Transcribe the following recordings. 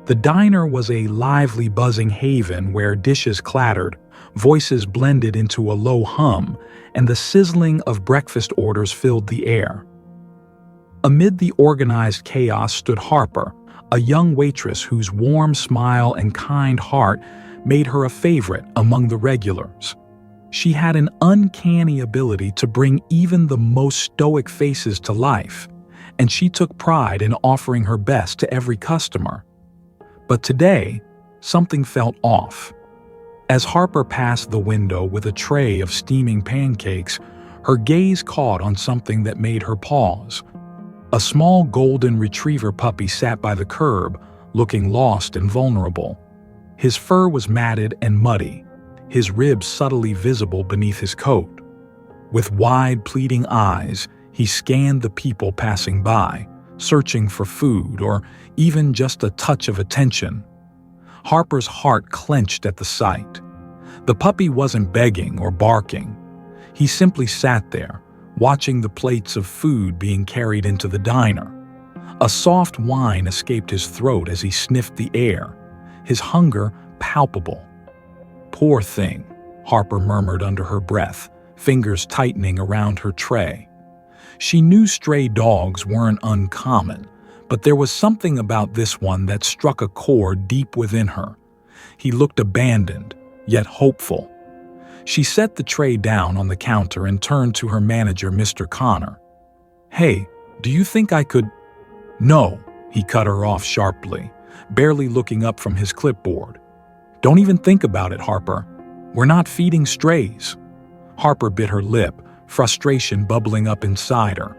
The diner was a lively, buzzing haven where dishes clattered, voices blended into a low hum, and the sizzling of breakfast orders filled the air. Amid the organized chaos stood Harper, a young waitress whose warm smile and kind heart made her a favorite among the regulars. She had an uncanny ability to bring even the most stoic faces to life, and she took pride in offering her best to every customer. But today, something felt off. As Harper passed the window with a tray of steaming pancakes, her gaze caught on something that made her pause. A small golden retriever puppy sat by the curb, looking lost and vulnerable. His fur was matted and muddy, his ribs subtly visible beneath his coat. With wide, pleading eyes, he scanned the people passing by, searching for food or even just a touch of attention. Harper's heart clenched at the sight. The puppy wasn't begging or barking. He simply sat there, watching the plates of food being carried into the diner. A soft whine escaped his throat as he sniffed the air, his hunger palpable. "Poor thing," Harper murmured under her breath, fingers tightening around her tray. She knew stray dogs weren't uncommon, but there was something about this one that struck a chord deep within her. He looked abandoned, yet hopeful. She set the tray down on the counter and turned to her manager, Mr. Connor. "Hey, do you think I could—" "No," he cut her off sharply, barely looking up from his clipboard. "Don't even think about it, Harper. We're not feeding strays." Harper bit her lip, frustration bubbling up inside her.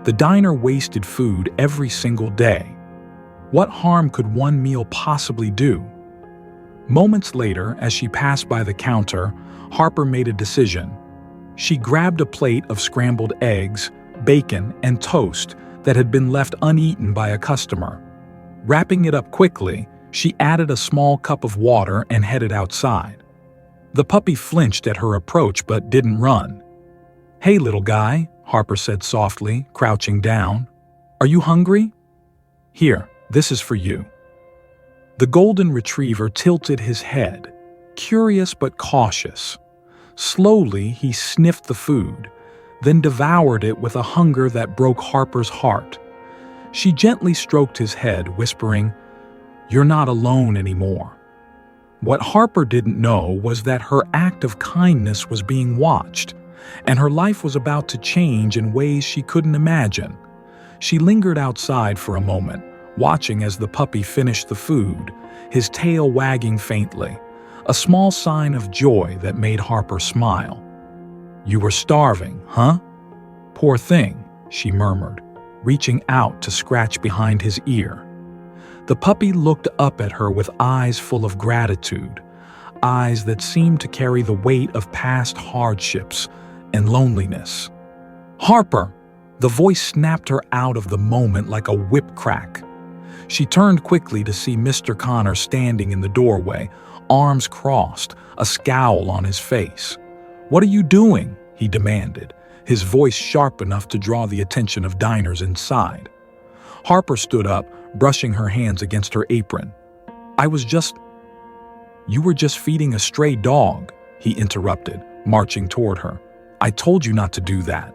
The diner wasted food every single day. What harm could one meal possibly do? Moments later, as she passed by the counter, Harper made a decision. She grabbed a plate of scrambled eggs, bacon, and toast that had been left uneaten by a customer. Wrapping it up quickly, she added a small cup of water and headed outside. The puppy flinched at her approach but didn't run. "Hey, little guy," Harper said softly, crouching down. "Are you hungry? Here, this is for you." The golden retriever tilted his head, curious but cautious. Slowly, he sniffed the food, then devoured it with a hunger that broke Harper's heart. She gently stroked his head, whispering, "You're not alone anymore." What Harper didn't know was that her act of kindness was being watched, and her life was about to change in ways she couldn't imagine. She lingered outside for a moment, watching as the puppy finished the food, his tail wagging faintly, a small sign of joy that made Harper smile. "You were starving, huh? Poor thing," she murmured, reaching out to scratch behind his ear. The puppy looked up at her with eyes full of gratitude, eyes that seemed to carry the weight of past hardships and loneliness. "Harper!" The voice snapped her out of the moment like a whip crack. She turned quickly to see Mr. Connor standing in the doorway, arms crossed, a scowl on his face. "What are you doing?" he demanded, his voice sharp enough to draw the attention of diners inside. Harper stood up, brushing her hands against her apron. "You were just feeding a stray dog," he interrupted, marching toward her. "I told you not to do that.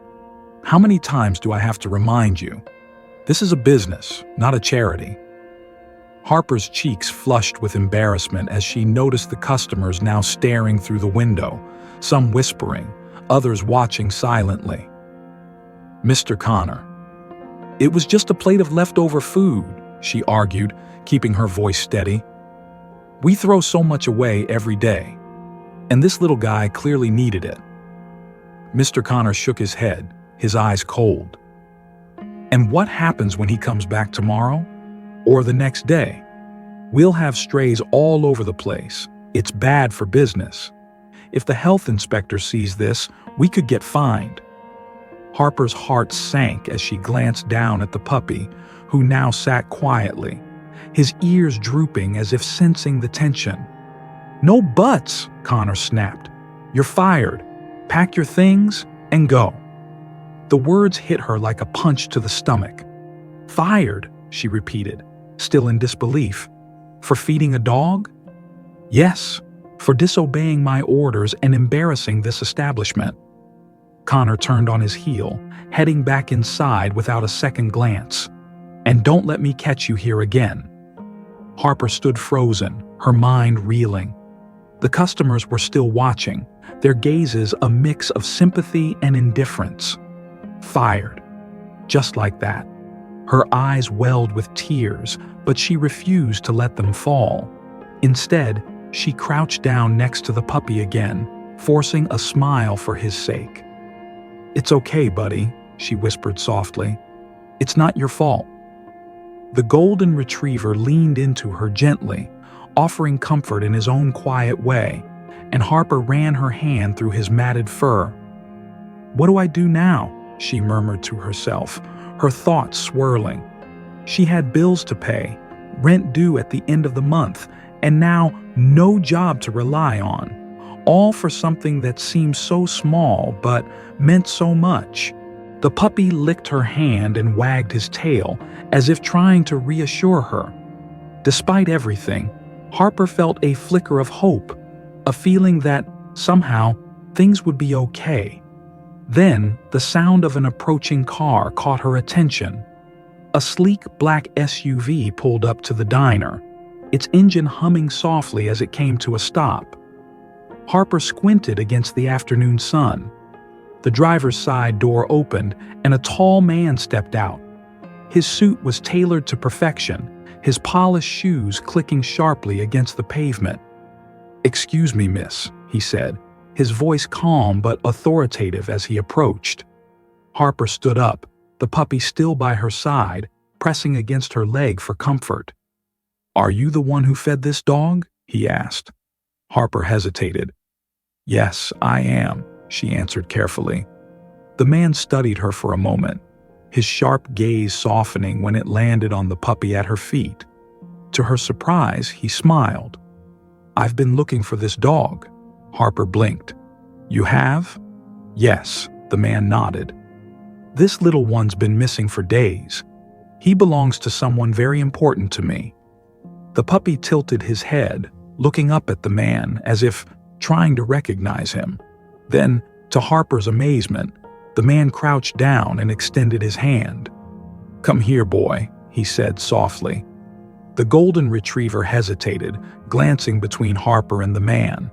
How many times do I have to remind you? This is a business, not a charity." Harper's cheeks flushed with embarrassment as she noticed the customers now staring through the window, some whispering, others watching silently. "Mr. Connor." "It was just a plate of leftover food," she argued, keeping her voice steady. "We throw so much away every day, and this little guy clearly needed it." Mr. Connor shook his head, his eyes cold. "And what happens when he comes back tomorrow? Or the next day? We'll have strays all over the place. It's bad for business. If the health inspector sees this, we could get fined." Harper's heart sank as she glanced down at the puppy, who now sat quietly, his ears drooping as if sensing the tension. "No buts," Connor snapped. "You're fired. Pack your things and go." The words hit her like a punch to the stomach. "Fired," she repeated, still in disbelief. For feeding a dog? Yes, for disobeying my orders and embarrassing this establishment. Connor turned on his heel, heading back inside without a second glance. And don't let me catch you here again. Harper stood frozen, her mind reeling. The customers were still watching, their gazes a mix of sympathy and indifference. Fired. Just like that. Her eyes welled with tears, but she refused to let them fall. Instead, she crouched down next to the puppy again, forcing a smile for his sake. "It's okay, buddy," she whispered softly. "It's not your fault." The golden retriever leaned into her gently, offering comfort in his own quiet way, and Harper ran her hand through his matted fur. "What do I do now?" she murmured to herself, her thoughts swirling. She had bills to pay, rent due at the end of the month, and now no job to rely on, all for something that seemed so small but meant so much. The puppy licked her hand and wagged his tail, as if trying to reassure her. Despite everything, Harper felt a flicker of hope, a feeling that, somehow, things would be okay. Then, the sound of an approaching car caught her attention. A sleek black SUV pulled up to the diner, its engine humming softly as it came to a stop. Harper squinted against the afternoon sun. The driver's side door opened, and a tall man stepped out. His suit was tailored to perfection, his polished shoes clicking sharply against the pavement. "Excuse me, miss," he said, his voice calm but authoritative as he approached. Harper stood up, the puppy still by her side, pressing against her leg for comfort. "Are you the one who fed this dog?" he asked. Harper hesitated. "Yes, I am," she answered carefully. The man studied her for a moment, his sharp gaze softening when it landed on the puppy at her feet. To her surprise, he smiled. "I've been looking for this dog." Harper blinked. "You have?" "Yes," the man nodded. "This little one's been missing for days. He belongs to someone very important to me." The puppy tilted his head, looking up at the man as if trying to recognize him. Then, to Harper's amazement, the man crouched down and extended his hand. "Come here, boy," he said softly. The golden retriever hesitated, glancing between Harper and the man.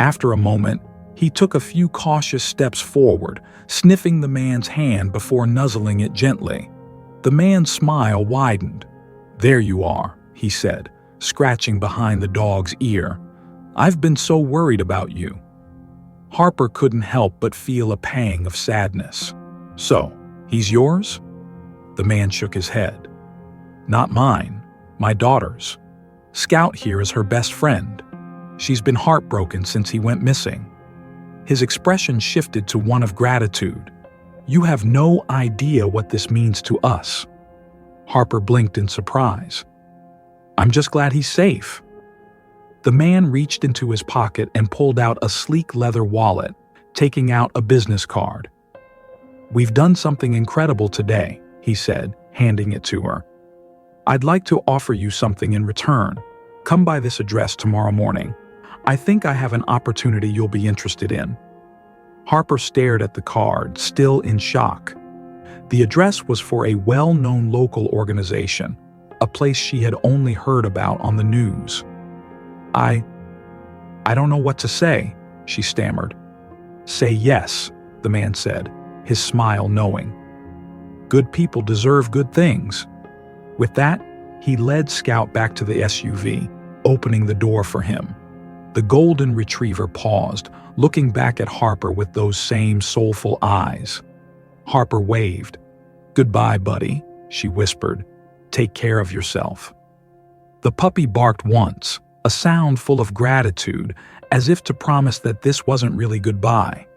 After a moment, he took a few cautious steps forward, sniffing the man's hand before nuzzling it gently. The man's smile widened. "There you are," he said, scratching behind the dog's ear. "I've been so worried about you." Harper couldn't help but feel a pang of sadness. "So, he's yours?" The man shook his head. "Not mine, my daughter's. Scout here is her best friend. She's been heartbroken since he went missing." His expression shifted to one of gratitude. "You have no idea what this means to us." Harper blinked in surprise. "I'm just glad he's safe." The man reached into his pocket and pulled out a sleek leather wallet, taking out a business card. "We've done something incredible today," he said, handing it to her. "I'd like to offer you something in return. Come by this address tomorrow morning. I think I have an opportunity you'll be interested in." Harper stared at the card, still in shock. The address was for a well-known local organization, a place she had only heard about on the news. I don't know what to say," she stammered. "Say yes," the man said, his smile knowing. "Good people deserve good things." With that, he led Scout back to the SUV, opening the door for him. The golden retriever paused, looking back at Harper with those same soulful eyes. Harper waved. "Goodbye, buddy," she whispered. "Take care of yourself." The puppy barked once, a sound full of gratitude, as if to promise that this wasn't really goodbye.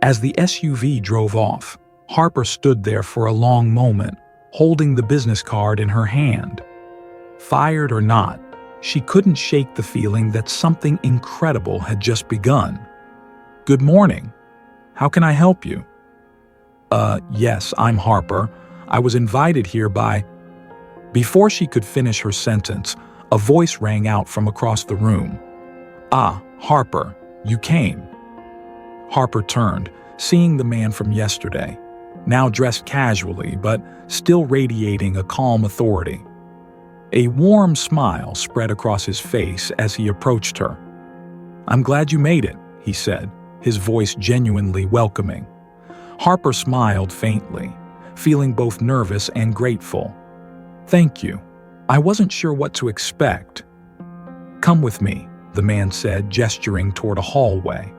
As the SUV drove off, Harper stood there for a long moment, holding the business card in her hand. Fired or not, she couldn't shake the feeling that something incredible had just begun. "Good morning. How can I help you?" Yes, I'm Harper. I was invited here by..." Before she could finish her sentence, A voice rang out from across the room. "Ah, Harper, you came." Harper turned, seeing the man from yesterday, now dressed casually but still radiating a calm authority. A warm smile spread across his face as he approached her. "I'm glad you made it," he said, his voice genuinely welcoming. Harper smiled faintly, feeling both nervous and grateful. "Thank you. I wasn't sure what to expect." "Come with me," the man said, gesturing toward a hallway.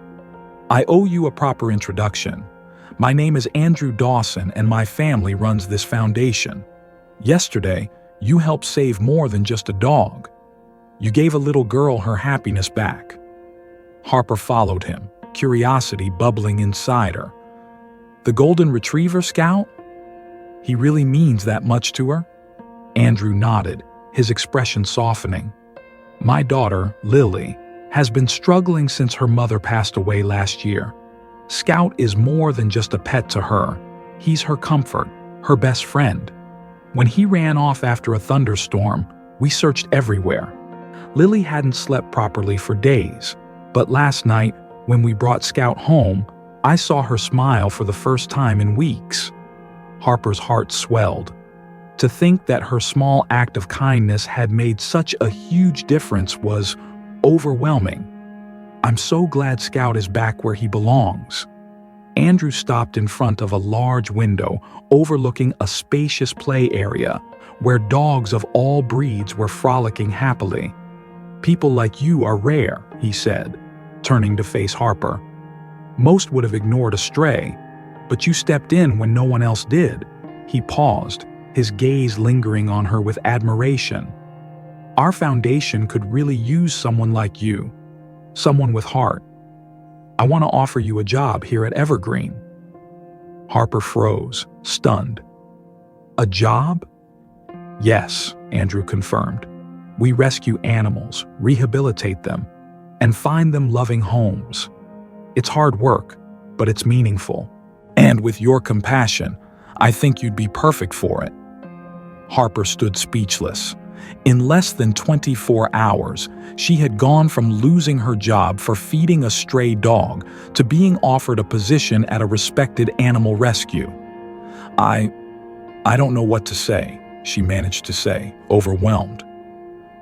"I owe you a proper introduction. My name is Andrew Dawson and my family runs this foundation. Yesterday, you helped save more than just a dog. You gave a little girl her happiness back." Harper followed him, curiosity bubbling inside her. "The Golden Retriever, Scout? He really means that much to her?" Andrew nodded, his expression softening. "My daughter, Lily, has been struggling since her mother passed away last year. Scout is more than just a pet to her. He's her comfort, her best friend. When he ran off after a thunderstorm, we searched everywhere. Lily hadn't slept properly for days, but last night, when we brought Scout home, I saw her smile for the first time in weeks." Harper's heart swelled. To think that her small act of kindness had made such a huge difference was overwhelming. "I'm so glad Scout is back where he belongs." Andrew stopped in front of a large window overlooking a spacious play area where dogs of all breeds were frolicking happily. "People like you are rare," he said, turning to face Harper. "Most would have ignored a stray, but you stepped in when no one else did." He paused, his gaze lingering on her with admiration. "Our foundation could really use someone like you, someone with heart. I want to offer you a job here at Evergreen." Harper froze, stunned. "A job?" "Yes," Andrew confirmed. "We rescue animals, rehabilitate them, and find them loving homes. It's hard work, but it's meaningful. And with your compassion, I think you'd be perfect for it." Harper stood speechless. In less than 24 hours, she had gone from losing her job for feeding a stray dog to being offered a position at a respected animal rescue. I don't know what to say," she managed to say, overwhelmed.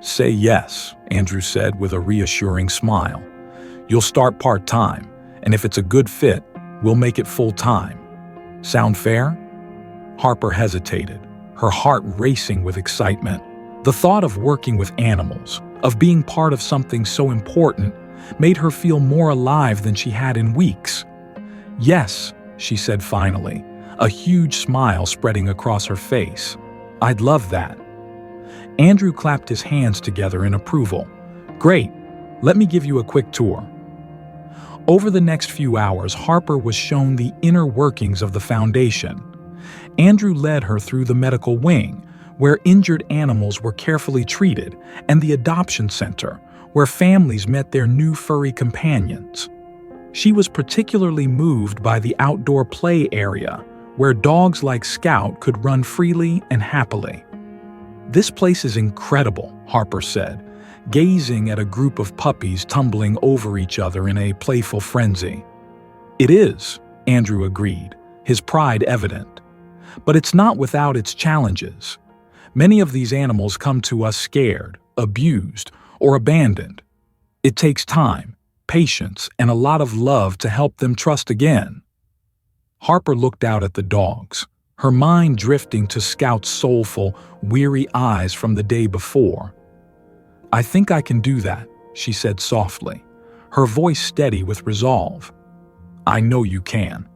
"Say yes," Andrew said with a reassuring smile. "You'll start part-time, and if it's a good fit, we'll make it full-time. Sound fair?" Harper hesitated, her heart racing with excitement. The thought of working with animals, of being part of something so important, made her feel more alive than she had in weeks. "Yes," she said finally, a huge smile spreading across her face. "I'd love that." Andrew clapped his hands together in approval. "Great, let me give you a quick tour." Over the next few hours, Harper was shown the inner workings of the foundation. Andrew led her through the medical wing, where injured animals were carefully treated, and the adoption center, where families met their new furry companions. She was particularly moved by the outdoor play area, where dogs like Scout could run freely and happily. "This place is incredible," Harper said, gazing at a group of puppies tumbling over each other in a playful frenzy. "It is," Andrew agreed, his pride evident. "But it's not without its challenges. Many of these animals come to us scared, abused, or abandoned. It takes time, patience, and a lot of love to help them trust again." Harper looked out at the dogs, her mind drifting to Scout's soulful, weary eyes from the day before. "I think I can do that," she said softly, her voice steady with resolve. "I know you can,"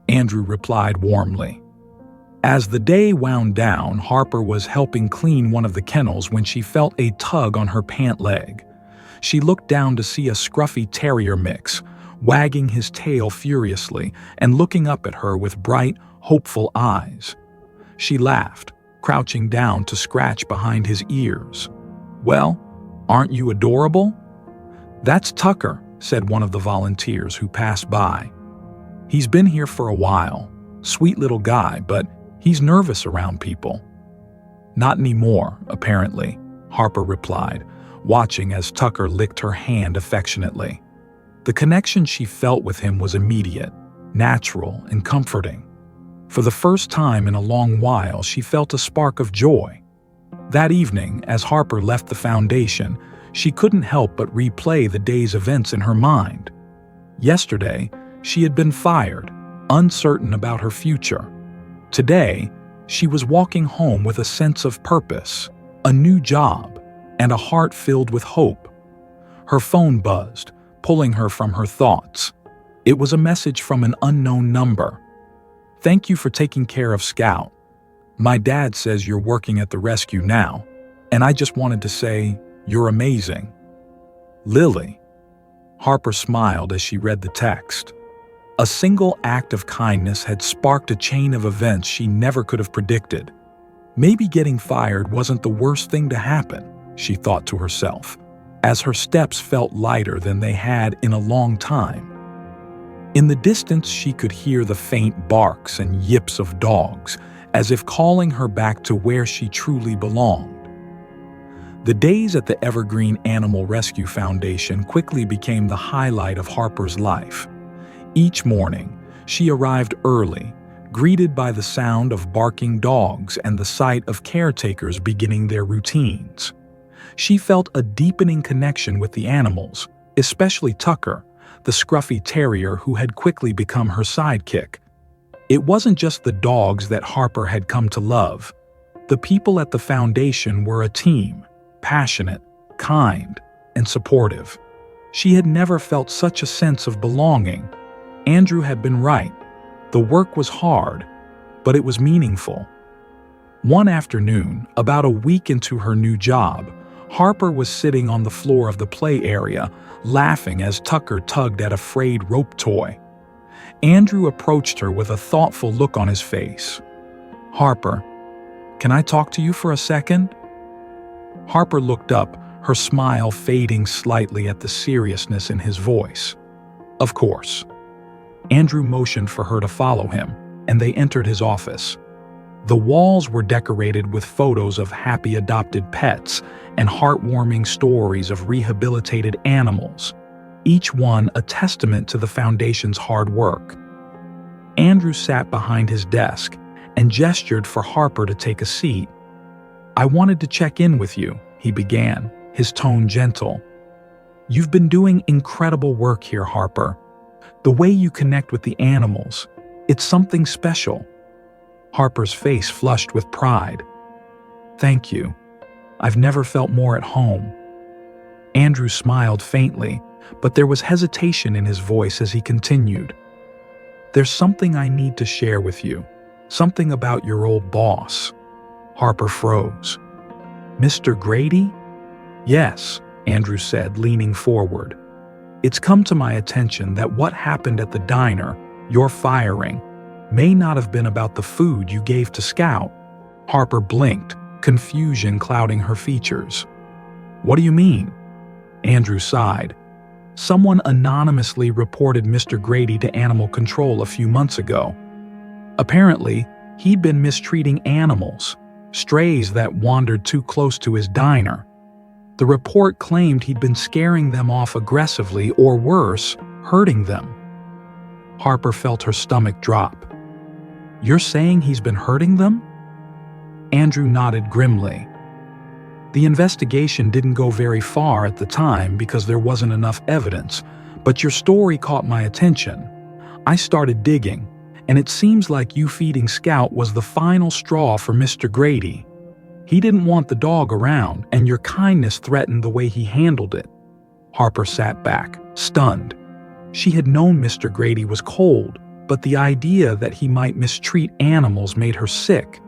Andrew replied warmly. As the day wound down, Harper was helping clean one of the kennels when she felt a tug on her pant leg. She looked down to see a scruffy terrier mix, wagging his tail furiously and looking up at her with bright, hopeful eyes. She laughed, crouching down to scratch behind his ears. "Well, aren't you adorable?" "That's Tucker," said one of the volunteers who passed by. "He's been here for a while. Sweet little guy, but he's nervous around people." "Not anymore, apparently," Harper replied, watching as Tucker licked her hand affectionately. The connection she felt with him was immediate, natural, and comforting. For the first time in a long while, she felt a spark of joy. That evening, as Harper left the foundation, she couldn't help but replay the day's events in her mind. Yesterday, she had been fired, uncertain about her future. Today, she was walking home with a sense of purpose, a new job, and a heart filled with hope. Her phone buzzed, pulling her from her thoughts. It was a message from an unknown number. "Thank you for taking care of Scout. My dad says you're working at the rescue now, and I just wanted to say you're amazing. Lily." Harper smiled as she read the text. A single act of kindness had sparked a chain of events she never could have predicted. Maybe getting fired wasn't the worst thing to happen, she thought to herself, as her steps felt lighter than they had in a long time. In the distance, she could hear the faint barks and yips of dogs, as if calling her back to where she truly belonged. The days at the Evergreen Animal Rescue Foundation quickly became the highlight of Harper's life. Each morning, she arrived early, greeted by the sound of barking dogs and the sight of caretakers beginning their routines. She felt a deepening connection with the animals, especially Tucker, the scruffy terrier who had quickly become her sidekick. It wasn't just the dogs that Harper had come to love. The people at the foundation were a team, passionate, kind, and supportive. She had never felt such a sense of belonging. Andrew had been right. The work was hard, but it was meaningful. One afternoon, about a week into her new job, Harper was sitting on the floor of the play area, laughing as Tucker tugged at a frayed rope toy. Andrew approached her with a thoughtful look on his face. "Harper, can I talk to you for a second?" Harper looked up, her smile fading slightly at the seriousness in his voice. "Of course." Andrew motioned for her to follow him, and they entered his office. The walls were decorated with photos of happy adopted pets and heartwarming stories of rehabilitated animals, each one a testament to the foundation's hard work. Andrew sat behind his desk and gestured for Harper to take a seat. "I wanted to check in with you," he began, his tone gentle. "You've been doing incredible work here, Harper. The way you connect with the animals, it's something special." Harper's face flushed with pride. "Thank you. I've never felt more at home." Andrew smiled faintly, but there was hesitation in his voice as he continued. "There's something I need to share with you, something about your old boss." Harper froze. "Mr. Grady?" "Yes," Andrew said, leaning forward. "It's come to my attention that what happened at the diner, your firing, may not have been about the food you gave to Scout." Harper blinked, confusion clouding her features. "What do you mean?" Andrew sighed. "Someone anonymously reported Mr. Grady to animal control a few months ago. Apparently, he'd been mistreating animals, strays that wandered too close to his diner. The report claimed he'd been scaring them off aggressively or worse, hurting them." Harper felt her stomach drop. "You're saying he's been hurting them?" Andrew nodded grimly. "The investigation didn't go very far at the time because there wasn't enough evidence, but your story caught my attention. I started digging, and it seems like you feeding Scout was the final straw for Mr. Grady. He didn't want the dog around, and your kindness threatened the way he handled it." Harper sat back, stunned. She had known Mr. Grady was cold, but the idea that he might mistreat animals made her sick.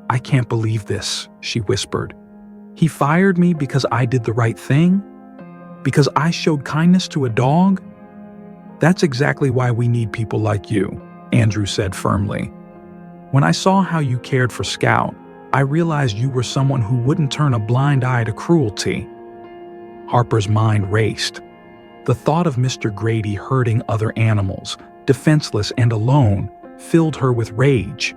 "I can't believe this," she whispered. "He fired me because I did the right thing? Because I showed kindness to a dog?" "That's exactly why we need people like you," Andrew said firmly. "When I saw how you cared for Scout, I realized you were someone who wouldn't turn a blind eye to cruelty." Harper's mind raced. The thought of Mr. Grady hurting other animals, defenseless and alone, filled her with rage.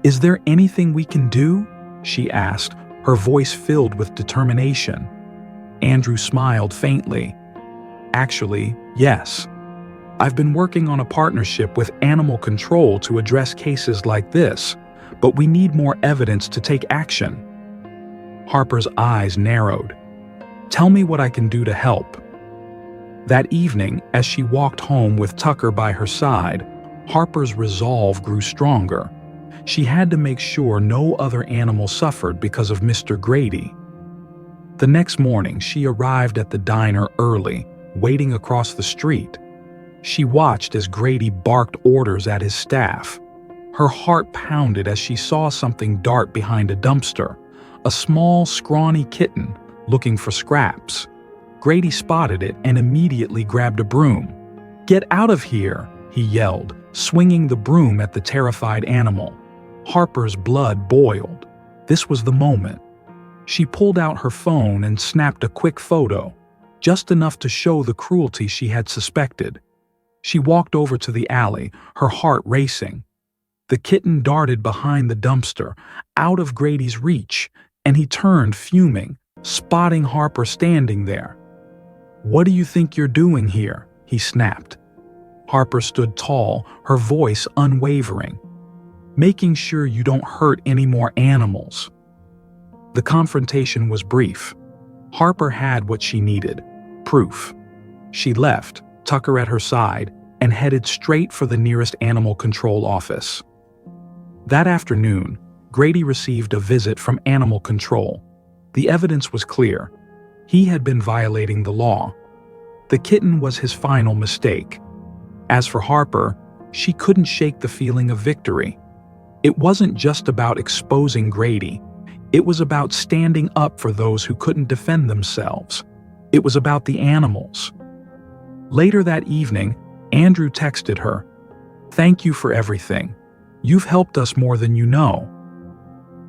"Is there anything we can do?" she asked, her voice filled with determination. Andrew smiled faintly. Actually, yes. I've been working on a partnership with animal control to address cases like this, but we need more evidence to take action. Harper's eyes narrowed. Tell me what I can do to help. That evening, as she walked home with Tucker by her side, Harper's resolve grew stronger. She had to make sure no other animal suffered because of Mr. Grady. The next morning, she arrived at the diner early, waiting across the street. She watched as Grady barked orders at his staff. Her heart pounded as she saw something dart behind a dumpster, a small, scrawny kitten looking for scraps. Grady spotted it and immediately grabbed a broom. "Get out of here!" he yelled, swinging the broom at the terrified animal. Harper's blood boiled. This was the moment. She pulled out her phone and snapped a quick photo, just enough to show the cruelty she had suspected. She walked over to the alley, her heart racing. The kitten darted behind the dumpster, out of Grady's reach, and he turned fuming, spotting Harper standing there. "What do you think you're doing here?" he snapped. Harper stood tall, her voice unwavering. "Making sure you don't hurt any more animals." The confrontation was brief. Harper had what she needed, proof. She left, Tucker at her side, and headed straight for the nearest animal control office. That afternoon, Grady received a visit from animal control. The evidence was clear. He had been violating the law. The kitten was his final mistake. As for Harper, she couldn't shake the feeling of victory. It wasn't just about exposing Grady. It was about standing up for those who couldn't defend themselves. It was about the animals. Later that evening, Andrew texted her, "Thank you for everything. You've helped us more than you know."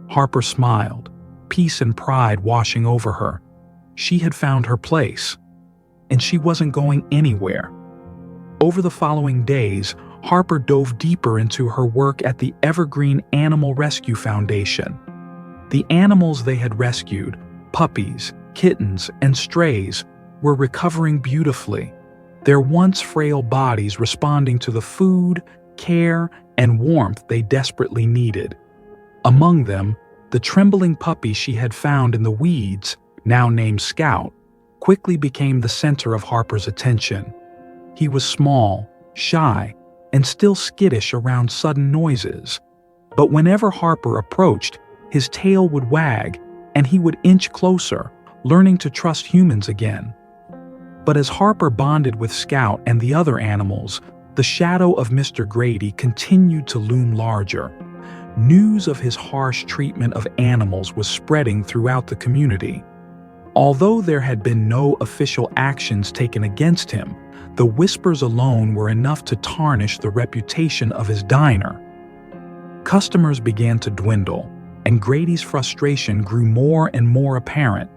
Harper smiled, peace and pride washing over her. She had found her place, and she wasn't going anywhere. Over the following days, Harper dove deeper into her work at the Evergreen Animal Rescue Foundation. The animals they had rescued, puppies, kittens, and strays, were recovering beautifully, their once frail bodies responding to the food, care, and warmth they desperately needed. Among them, the trembling puppy she had found in the weeds, now named Scout, quickly became the center of Harper's attention. He was small, shy, and still skittish around sudden noises. But whenever Harper approached, his tail would wag, and he would inch closer, learning to trust humans again. But as Harper bonded with Scout and the other animals, the shadow of Mr. Grady continued to loom larger. News of his harsh treatment of animals was spreading throughout the community. Although there had been no official actions taken against him, the whispers alone were enough to tarnish the reputation of his diner. Customers began to dwindle, and Grady's frustration grew more and more apparent.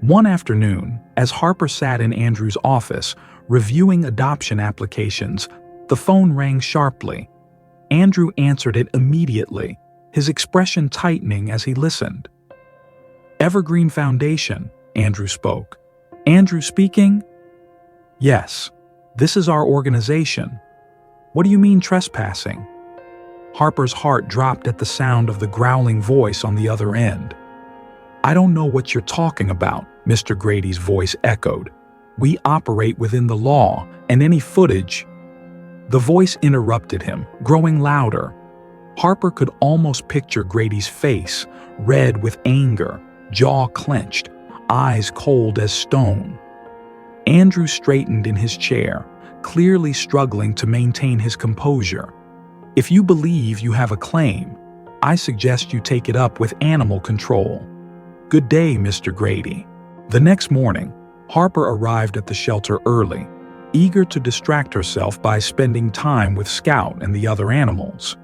One afternoon, as Harper sat in Andrew's office, reviewing adoption applications, the phone rang sharply. Andrew answered it immediately, his expression tightening as he listened. "Evergreen Foundation," Andrew spoke. "Andrew speaking?" "Yes, this is our organization. What do you mean trespassing?" Harper's heart dropped at the sound of the growling voice on the other end. "I don't know what you're talking about," Mr. Grady's voice echoed. "We operate within the law, and any footage—" The voice interrupted him, growing louder. Harper could almost picture Grady's face, red with anger, jaw clenched, eyes cold as stone. Andrew straightened in his chair, clearly struggling to maintain his composure. "If you believe you have a claim, I suggest you take it up with animal control. Good day, Mr. Grady." The next morning, Harper arrived at the shelter early, eager to distract herself by spending time with Scout and the other animals.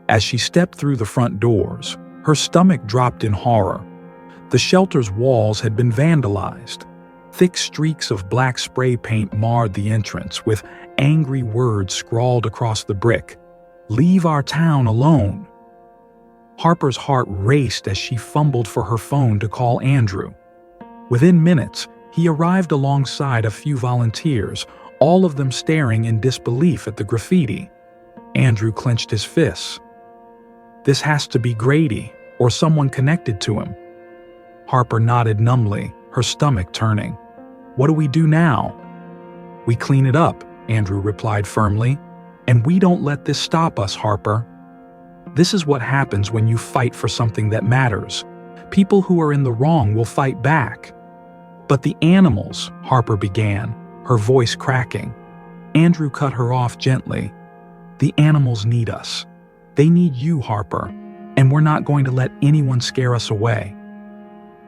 As she stepped through the front doors, her stomach dropped in horror. The shelter's walls had been vandalized. Thick streaks of black spray paint marred the entrance, with angry words scrawled across the brick. "Leave our town alone." Harper's heart raced as she fumbled for her phone to call Andrew. Within minutes, he arrived alongside a few volunteers, all of them staring in disbelief at the graffiti. Andrew clenched his fists. "This has to be Grady, or someone connected to him." Harper nodded numbly, her stomach turning. "What do we do now?" "We clean it up," Andrew replied firmly. "And we don't let this stop us, Harper. This is what happens when you fight for something that matters. People who are in the wrong will fight back." "But the animals," Harper began, her voice cracking. Andrew cut her off gently. "The animals need us. They need you, Harper, and we're not going to let anyone scare us away."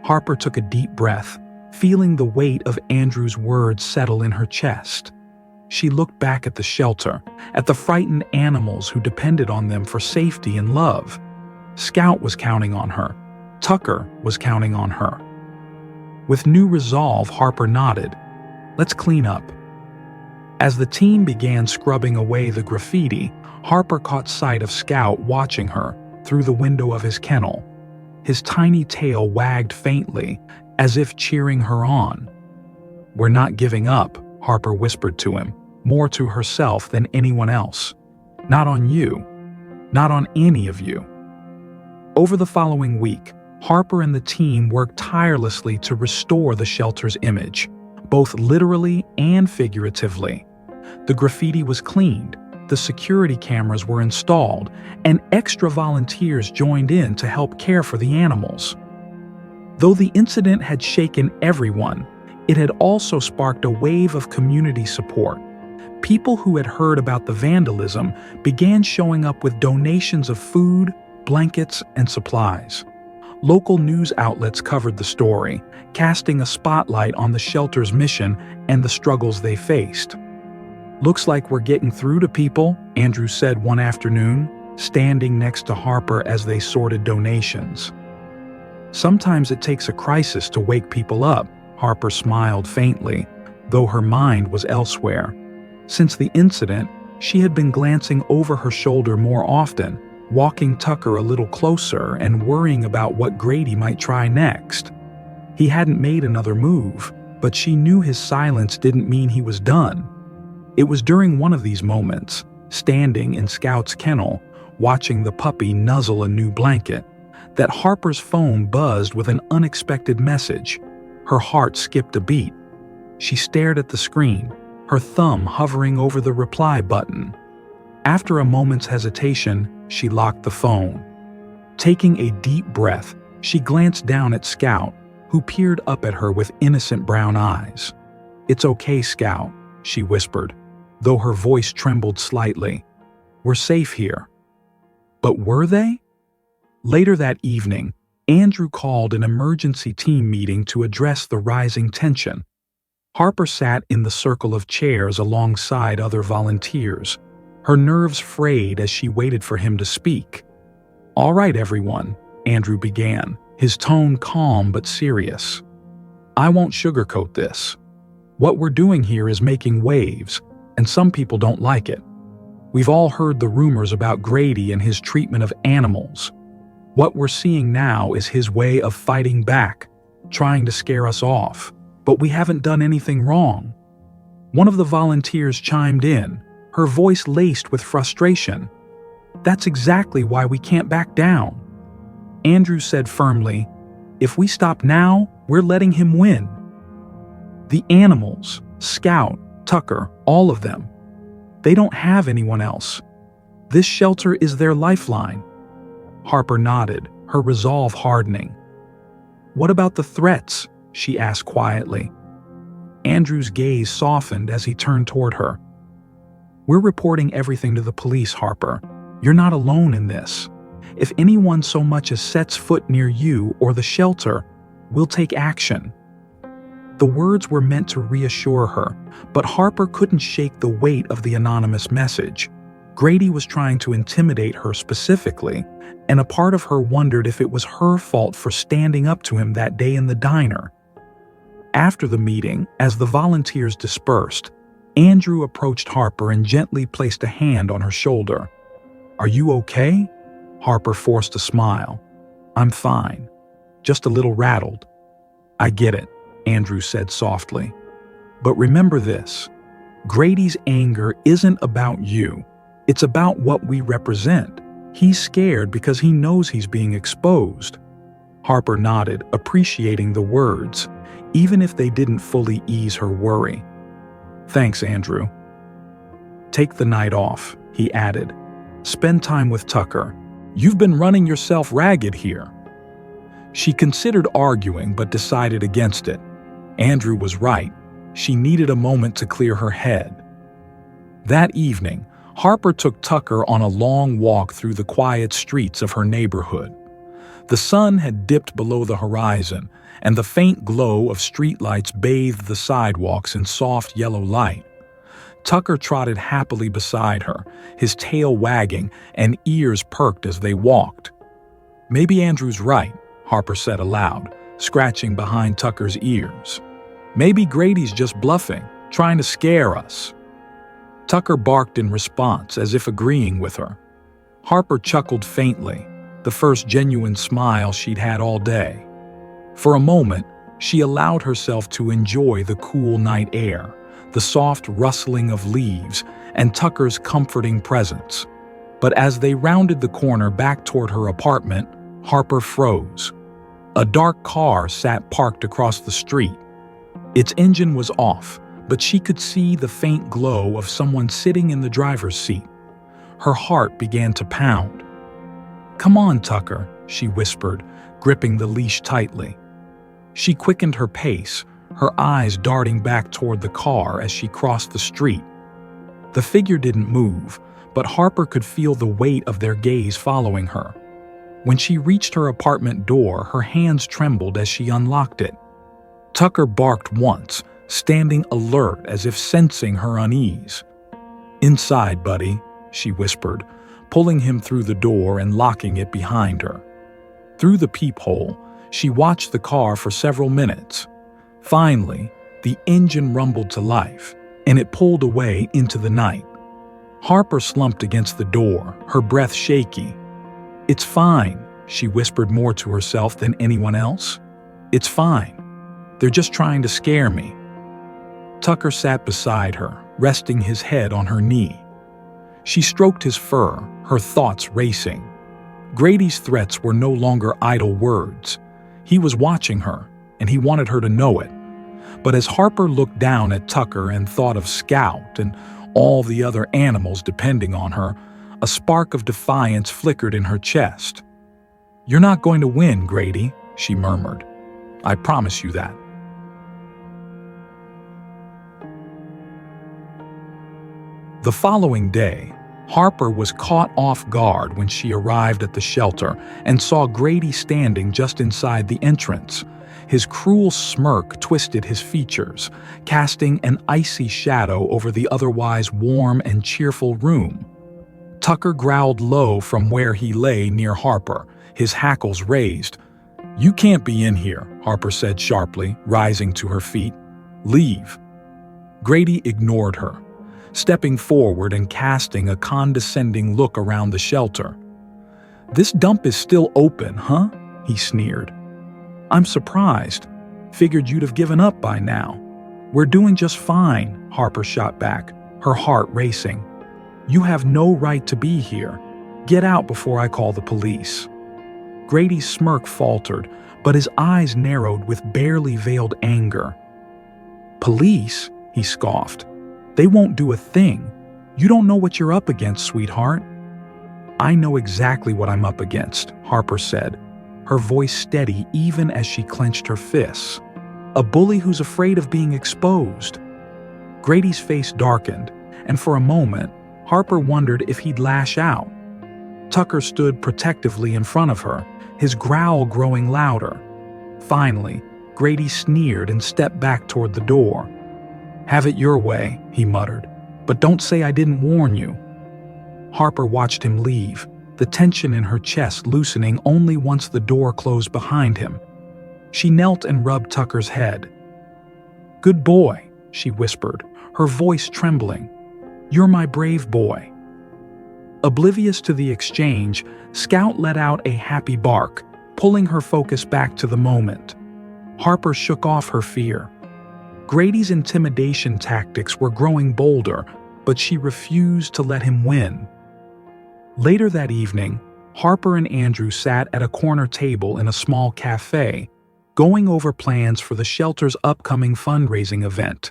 Harper took a deep breath, feeling the weight of Andrew's words settle in her chest. She looked back at the shelter, at the frightened animals who depended on them for safety and love. Scout was counting on her. Tucker was counting on her. With new resolve, Harper nodded. "Let's clean up." As the team began scrubbing away the graffiti, Harper caught sight of Scout watching her through the window of his kennel. His tiny tail wagged faintly, as if cheering her on. "We're not giving up," Harper whispered to him, more to herself than anyone else. "Not on you. Not on any of you." Over the following week, Harper and the team worked tirelessly to restore the shelter's image, both literally and figuratively. The graffiti was cleaned, the security cameras were installed, and extra volunteers joined in to help care for the animals. Though the incident had shaken everyone, it had also sparked a wave of community support. People who had heard about the vandalism began showing up with donations of food, blankets, and supplies. Local news outlets covered the story, casting a spotlight on the shelter's mission and the struggles they faced. "Looks like we're getting through to people," Andrew said one afternoon, standing next to Harper as they sorted donations. "Sometimes it takes a crisis to wake people up," Harper smiled faintly, though her mind was elsewhere. Since the incident, she had been glancing over her shoulder more often, walking Tucker a little closer and worrying about what Grady might try next. He hadn't made another move, but she knew his silence didn't mean he was done. It was during one of these moments, standing in Scout's kennel, watching the puppy nuzzle a new blanket, that Harper's phone buzzed with an unexpected message. Her heart skipped a beat. She stared at the screen, her thumb hovering over the reply button. After a moment's hesitation, she locked the phone. Taking a deep breath, she glanced down at Scout, who peered up at her with innocent brown eyes. "It's okay, Scout," she whispered, though her voice trembled slightly. "We're safe here." But were they? Later that evening, Andrew called an emergency team meeting to address the rising tension. Harper sat in the circle of chairs alongside other volunteers, her nerves frayed as she waited for him to speak. "All right, everyone," Andrew began, his tone calm but serious. "I won't sugarcoat this. What we're doing here is making waves, and some people don't like it. We've all heard the rumors about Grady and his treatment of animals. What we're seeing now is his way of fighting back, trying to scare us off, but we haven't done anything wrong." One of the volunteers chimed in, her voice laced with frustration. "That's exactly why we can't back down." Andrew said firmly, "If we stop now, we're letting him win." The animals, Scout, Tucker, all of them, they don't have anyone else. This shelter is their lifeline. Harper nodded, her resolve hardening. "What about the threats?" she asked quietly. Andrew's gaze softened as he turned toward her. "We're reporting everything to the police, Harper. You're not alone in this. If anyone so much as sets foot near you or the shelter, we'll take action." The words were meant to reassure her, but Harper couldn't shake the weight of the anonymous message. Grady was trying to intimidate her specifically, and a part of her wondered if it was her fault for standing up to him that day in the diner. After the meeting, as the volunteers dispersed, Andrew approached Harper and gently placed a hand on her shoulder. "Are you okay?" Harper forced a smile. "I'm fine. Just a little rattled." "I get it," Andrew said softly. "But remember this. Grady's anger isn't about you. It's about what we represent. He's scared because he knows he's being exposed." Harper nodded, appreciating the words, even if they didn't fully ease her worry. "Thanks, Andrew." "Take the night off," he added. "Spend time with Tucker. You've been running yourself ragged here." She considered arguing but decided against it. Andrew was right. She needed a moment to clear her head. That evening, Harper took Tucker on a long walk through the quiet streets of her neighborhood. The sun had dipped below the horizon, and the faint glow of streetlights bathed the sidewalks in soft yellow light. Tucker trotted happily beside her, his tail wagging and ears perked as they walked. "Maybe Andrew's right," Harper said aloud, scratching behind Tucker's ears. "Maybe Grady's just bluffing, trying to scare us." Tucker barked in response, as if agreeing with her. Harper chuckled faintly, the first genuine smile she'd had all day. For a moment, she allowed herself to enjoy the cool night air, the soft rustling of leaves, and Tucker's comforting presence. But as they rounded the corner back toward her apartment, Harper froze. A dark car sat parked across the street. Its engine was off, but she could see the faint glow of someone sitting in the driver's seat. Her heart began to pound. "Come on, Tucker," she whispered, gripping the leash tightly. She quickened her pace, her eyes darting back toward the car as she crossed the street. The figure didn't move, but Harper could feel the weight of their gaze following her. When she reached her apartment door, her hands trembled as she unlocked it. Tucker barked once, standing alert as if sensing her unease. "Inside, buddy," she whispered, pulling him through the door and locking it behind her. Through the peephole, she watched the car for several minutes. Finally, the engine rumbled to life, and it pulled away into the night. Harper slumped against the door, her breath shaky. "It's fine," she whispered more to herself than anyone else. "It's fine. They're just trying to scare me." Tucker sat beside her, resting his head on her knee. She stroked his fur, her thoughts racing. Grady's threats were no longer idle words. He was watching her, and he wanted her to know it. But as Harper looked down at Tucker and thought of Scout and all the other animals depending on her, a spark of defiance flickered in her chest. "You're not going to win, Grady," she murmured. "I promise you that." The following day, Harper was caught off guard when she arrived at the shelter and saw Grady standing just inside the entrance. His cruel smirk twisted his features, casting an icy shadow over the otherwise warm and cheerful room. Tucker growled low from where he lay near Harper, his hackles raised. "You can't be in here," Harper said sharply, rising to her feet. "Leave." Grady ignored her, stepping forward and casting a condescending look around the shelter. "This dump is still open, huh?" he sneered. "I'm surprised. Figured you'd have given up by now." "We're doing just fine," Harper shot back, her heart racing. "You have no right to be here. Get out before I call the police." Grady's smirk faltered, but his eyes narrowed with barely veiled anger. "Police?" he scoffed. "They won't do a thing. You don't know what you're up against, sweetheart." "I know exactly what I'm up against," Harper said, her voice steady even as she clenched her fists. "A bully who's afraid of being exposed." Grady's face darkened, and for a moment, Harper wondered if he'd lash out. Tucker stood protectively in front of her, his growl growing louder. Finally, Grady sneered and stepped back toward the door. "Have it your way," he muttered, "but don't say I didn't warn you." Harper watched him leave, the tension in her chest loosening only once the door closed behind him. She knelt and rubbed Tucker's head. "Good boy," she whispered, her voice trembling. "You're my brave boy." Oblivious to the exchange, Scout let out a happy bark, pulling her focus back to the moment. Harper shook off her fear. Grady's intimidation tactics were growing bolder, but she refused to let him win. Later that evening, Harper and Andrew sat at a corner table in a small cafe, going over plans for the shelter's upcoming fundraising event.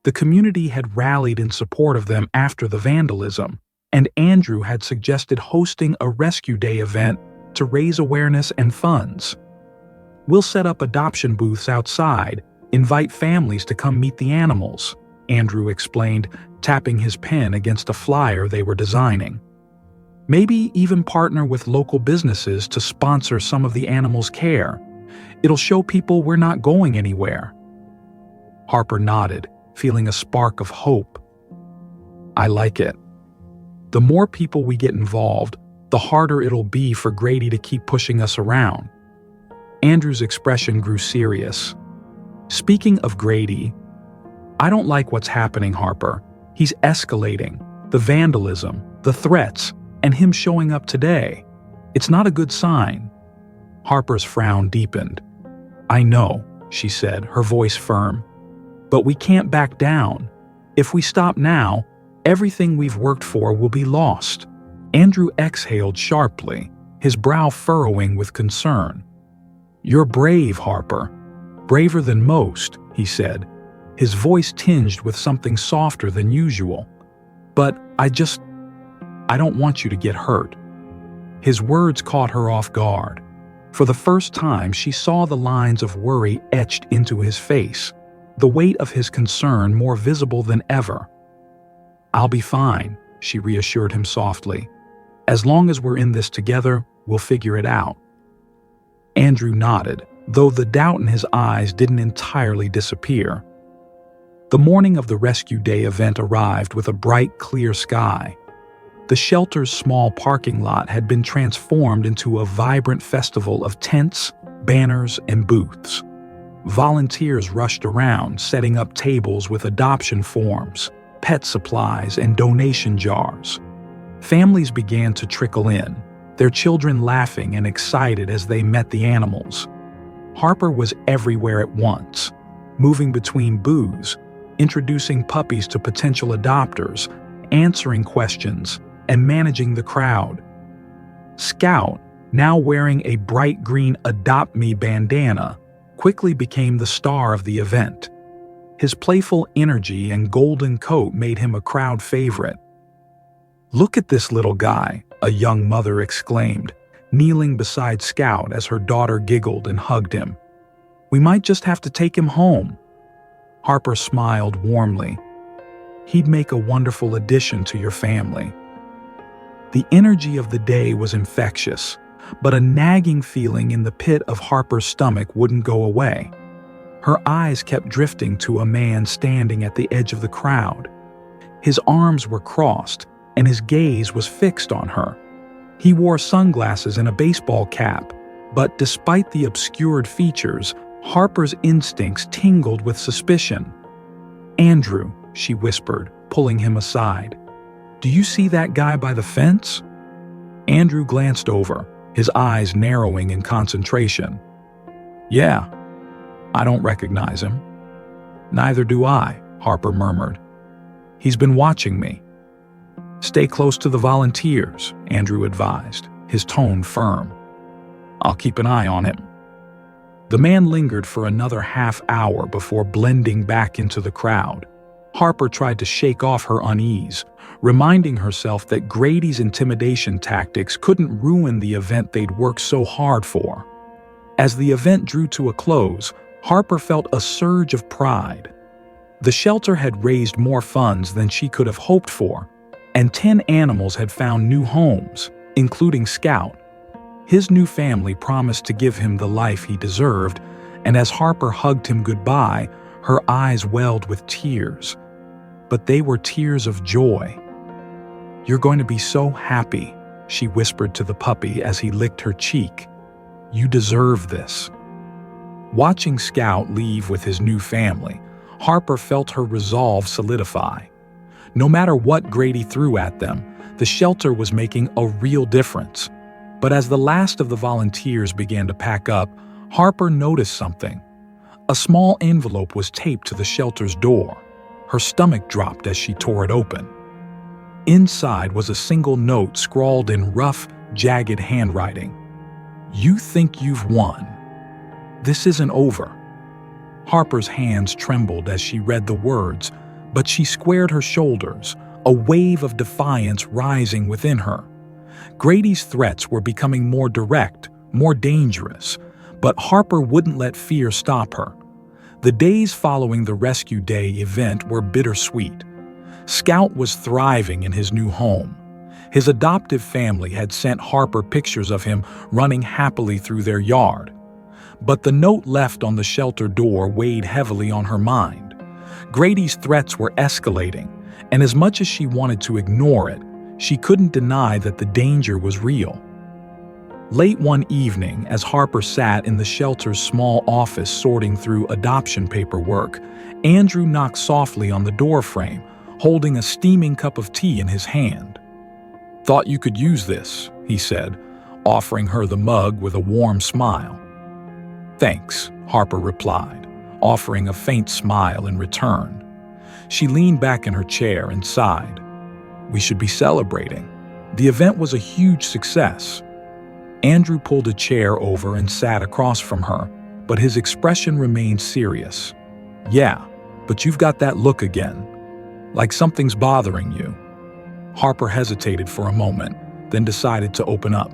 The community had rallied in support of them after the vandalism, and Andrew had suggested hosting a Rescue Day event to raise awareness and funds. "We'll set up adoption booths outside, invite families to come meet the animals," Andrew explained, tapping his pen against a flyer they were designing. "Maybe even partner with local businesses to sponsor some of the animals' care. It'll show people we're not going anywhere." Harper nodded, feeling a spark of hope. "I like it. The more people we get involved, the harder it'll be for Grady to keep pushing us around." Andrew's expression grew serious. "Speaking of Grady, I don't like what's happening, Harper. He's escalating. The vandalism, the threats, and him showing up today. It's not a good sign." Harper's frown deepened. "I know," she said, her voice firm. "But we can't back down. If we stop now, everything we've worked for will be lost." Andrew exhaled sharply, his brow furrowing with concern. "You're brave, Harper. Braver than most," he said, his voice tinged with something softer than usual. "But I don't want you to get hurt." His words caught her off guard. For the first time, she saw the lines of worry etched into his face, the weight of his concern more visible than ever. "I'll be fine," she reassured him softly. "As long as we're in this together, we'll figure it out." Andrew nodded, though the doubt in his eyes didn't entirely disappear. The morning of the Rescue Day event arrived with a bright, clear sky. The shelter's small parking lot had been transformed into a vibrant festival of tents, banners, and booths. Volunteers rushed around, setting up tables with adoption forms, pet supplies, and donation jars. Families began to trickle in, their children laughing and excited as they met the animals. Harper was everywhere at once, moving between booths, introducing puppies to potential adopters, answering questions, and managing the crowd. Scout, now wearing a bright green Adopt Me bandana, quickly became the star of the event. His playful energy and golden coat made him a crowd favorite. "Look at this little guy," a young mother exclaimed, kneeling beside Scout as her daughter giggled and hugged him. "We might just have to take him home." Harper smiled warmly. "He'd make a wonderful addition to your family." The energy of the day was infectious, but a nagging feeling in the pit of Harper's stomach wouldn't go away. Her eyes kept drifting to a man standing at the edge of the crowd. His arms were crossed, and his gaze was fixed on her. He wore sunglasses and a baseball cap, but despite the obscured features, Harper's instincts tingled with suspicion. "Andrew," she whispered, pulling him aside. "Do you see that guy by the fence?" Andrew glanced over, his eyes narrowing in concentration. "Yeah, I don't recognize him." "Neither do I," Harper murmured. "He's been watching me." "Stay close to the volunteers," Andrew advised, his tone firm. "I'll keep an eye on him." The man lingered for another half hour before blending back into the crowd. Harper tried to shake off her unease, reminding herself that Grady's intimidation tactics couldn't ruin the event they'd worked so hard for. As the event drew to a close, Harper felt a surge of pride. The shelter had raised more funds than she could have hoped for, and 10 animals had found new homes, including Scout. His new family promised to give him the life he deserved, and as Harper hugged him goodbye, her eyes welled with tears. But they were tears of joy. "You're going to be so happy," she whispered to the puppy as he licked her cheek. "You deserve this." Watching Scout leave with his new family, Harper felt her resolve solidify. No matter what Grady threw at them, the The shelter was making a real difference. But as the last of the volunteers began to pack up, Harper noticed something. A small envelope was taped to the shelter's door. Her stomach dropped as she tore it open. Inside was a single note scrawled in rough, jagged handwriting. "You think you've won. This isn't over." Harper's hands trembled as she read the words, but she squared her shoulders, a wave of defiance rising within her. Grady's threats were becoming more direct, more dangerous, but Harper wouldn't let fear stop her. The days following the Rescue Day event were bittersweet. Scout was thriving in his new home. His adoptive family had sent Harper pictures of him running happily through their yard. But the note left on the shelter door weighed heavily on her mind. Grady's threats were escalating, and as much as she wanted to ignore it, she couldn't deny that the danger was real. Late one evening, as Harper sat in the shelter's small office sorting through adoption paperwork, Andrew knocked softly on the doorframe, holding a steaming cup of tea in his hand. "Thought you could use this," he said, offering her the mug with a warm smile. "Thanks," Harper replied, offering a faint smile in return. She leaned back in her chair and sighed. "We should be celebrating. The event was a huge success." Andrew pulled a chair over and sat across from her, but his expression remained serious. "Yeah, but you've got that look again. Like something's bothering you." Harper hesitated for a moment, then decided to open up.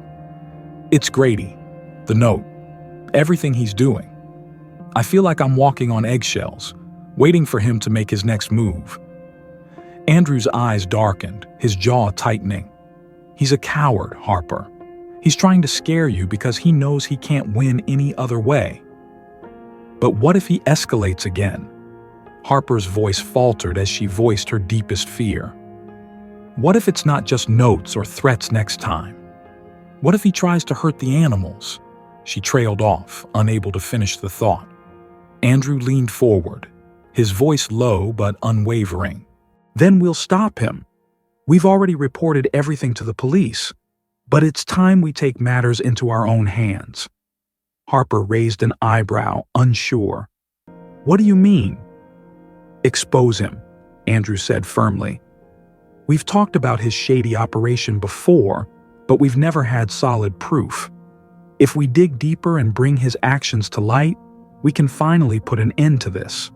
"It's Grady. The note. Everything he's doing. I feel like I'm walking on eggshells, waiting for him to make his next move." Andrew's eyes darkened, his jaw tightening. "He's a coward, Harper. He's trying to scare you because he knows he can't win any other way." "But what if he escalates again?" Harper's voice faltered as she voiced her deepest fear. "What if it's not just notes or threats next time? What if he tries to hurt the animals?" She trailed off, unable to finish the thought. Andrew leaned forward, his voice low but unwavering. "Then we'll stop him. We've already reported everything to the police, but it's time we take matters into our own hands." Harper raised an eyebrow, unsure. "What do you mean?" "Expose him," Andrew said firmly. "We've talked about his shady operation before, but we've never had solid proof. If we dig deeper and bring his actions to light, we can finally put an end to this."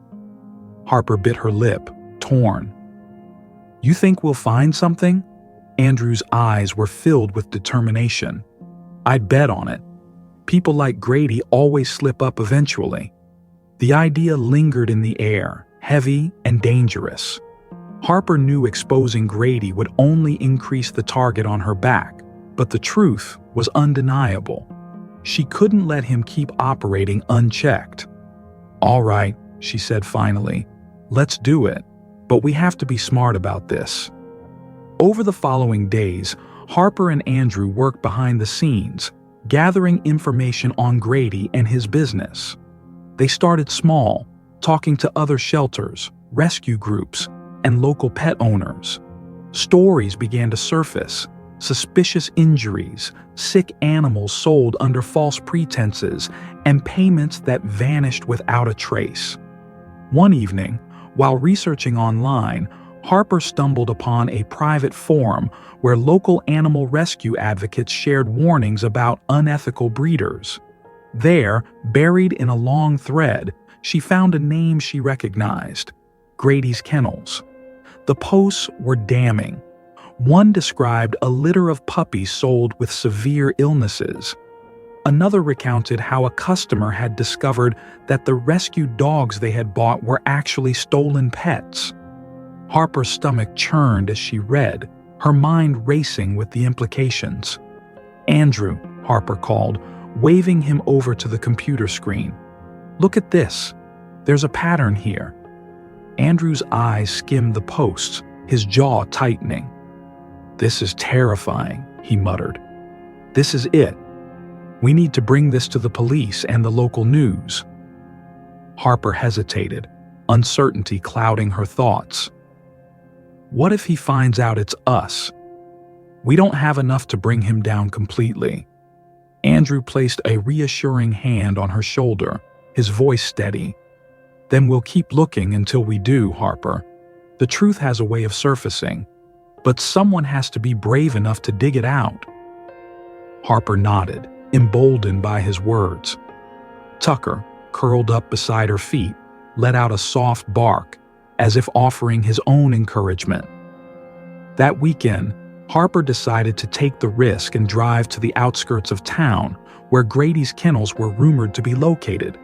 Harper bit her lip, torn. "You think we'll find something?" Andrew's eyes were filled with determination. "I'd bet on it. People like Grady always slip up eventually." The idea lingered in the air, heavy and dangerous. Harper knew exposing Grady would only increase the target on her back, but the truth was undeniable. She couldn't let him keep operating unchecked. "All right," she said finally, "let's do it, but we have to be smart about this." Over the following days, Harper and Andrew worked behind the scenes, gathering information on Grady and his business. They started small, talking to other shelters, rescue groups, and local pet owners. Stories began to surface: suspicious injuries, sick animals sold under false pretenses, and payments that vanished without a trace. One evening, while researching online, Harper stumbled upon a private forum where local animal rescue advocates shared warnings about unethical breeders. There, buried in a long thread, she found a name she recognized: Grady's Kennels. The posts were damning. One described a litter of puppies sold with severe illnesses. Another recounted how a customer had discovered that the rescued dogs they had bought were actually stolen pets. Harper's stomach churned as she read, her mind racing with the implications. "Andrew," Harper called, waving him over to the computer screen. "Look at this. There's a pattern here." Andrew's eyes skimmed the posts, his jaw tightening. "This is terrifying," he muttered. "This is it. We need to bring this to the police and the local news." Harper hesitated, uncertainty clouding her thoughts. "What if he finds out it's us?" We don't have enough to bring him down completely." Andrew placed a reassuring hand on her shoulder, his voice steady. "Then we'll keep looking until we do, Harper. The truth has a way of surfacing, but someone has to be brave enough to dig it out." Harper nodded, emboldened by his words. Tucker, curled up beside her feet, let out a soft bark, as if offering his own encouragement. That weekend, Harper decided to take the risk and drive to the outskirts of town, where Grady's kennels were rumored to be located.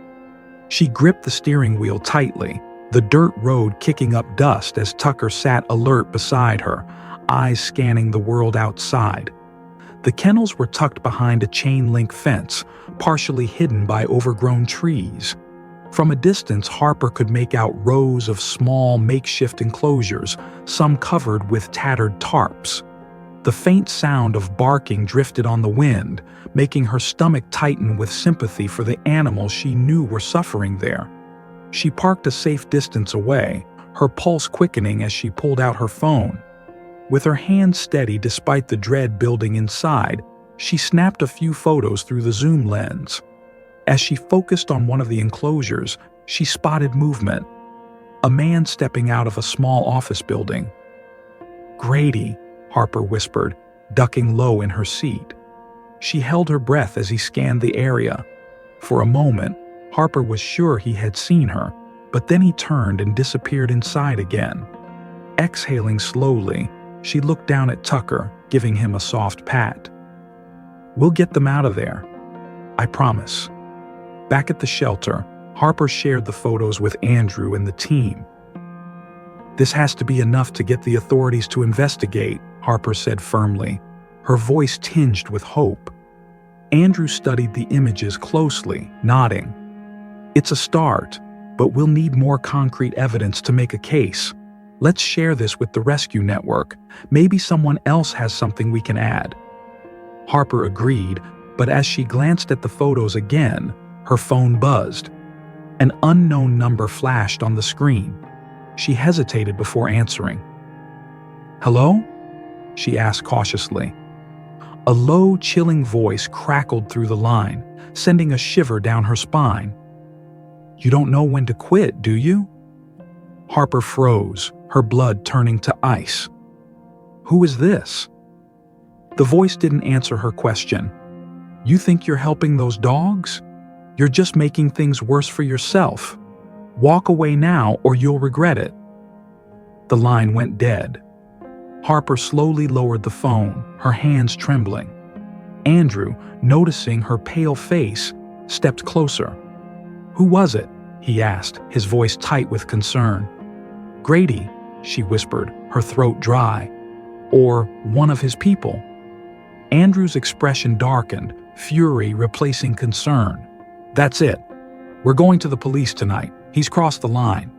She gripped the steering wheel tightly, the dirt road kicking up dust as Tucker sat alert beside her, eyes scanning the world outside. The kennels were tucked behind a chain-link fence, partially hidden by overgrown trees. From a distance, Harper could make out rows of small makeshift enclosures, some covered with tattered tarps. The faint sound of barking drifted on the wind, making her stomach tighten with sympathy for the animals she knew were suffering there. She parked a safe distance away, her pulse quickening as she pulled out her phone. With her hand steady despite the dread building inside, she snapped a few photos through the zoom lens. As she focused on one of the enclosures, she spotted movement. A man stepping out of a small office building. "Grady," Harper whispered, ducking low in her seat. She held her breath as he scanned the area. For a moment, Harper was sure he had seen her, but then he turned and disappeared inside again. Exhaling slowly, she looked down at Tucker, giving him a soft pat. "We'll get them out of there. I promise." Back at the shelter, Harper shared the photos with Andrew and the team. "This has to be enough to get the authorities to investigate," Harper said firmly, her voice tinged with hope. Andrew studied the images closely, nodding. "It's a start, but we'll need more concrete evidence to make a case. Let's share this with the rescue network. Maybe someone else has something we can add." Harper agreed, but as she glanced at the photos again, her phone buzzed. An unknown number flashed on the screen. She hesitated before answering. "Hello?" she asked cautiously. A low, chilling voice crackled through the line, sending a shiver down her spine. "You don't know when to quit, do you?" Harper froze, her blood turning to ice. "Who is this?" The voice didn't answer her question. "You think you're helping those dogs? You're just making things worse for yourself. Walk away now or you'll regret it." The line went dead. Harper slowly lowered the phone, her hands trembling. Andrew, noticing her pale face, stepped closer. "Who was it?" he asked, his voice tight with concern. "Grady," she whispered, her throat dry. "Or one of his people." Andrew's expression darkened, fury replacing concern. "That's it. We're going to the police tonight. He's crossed the line."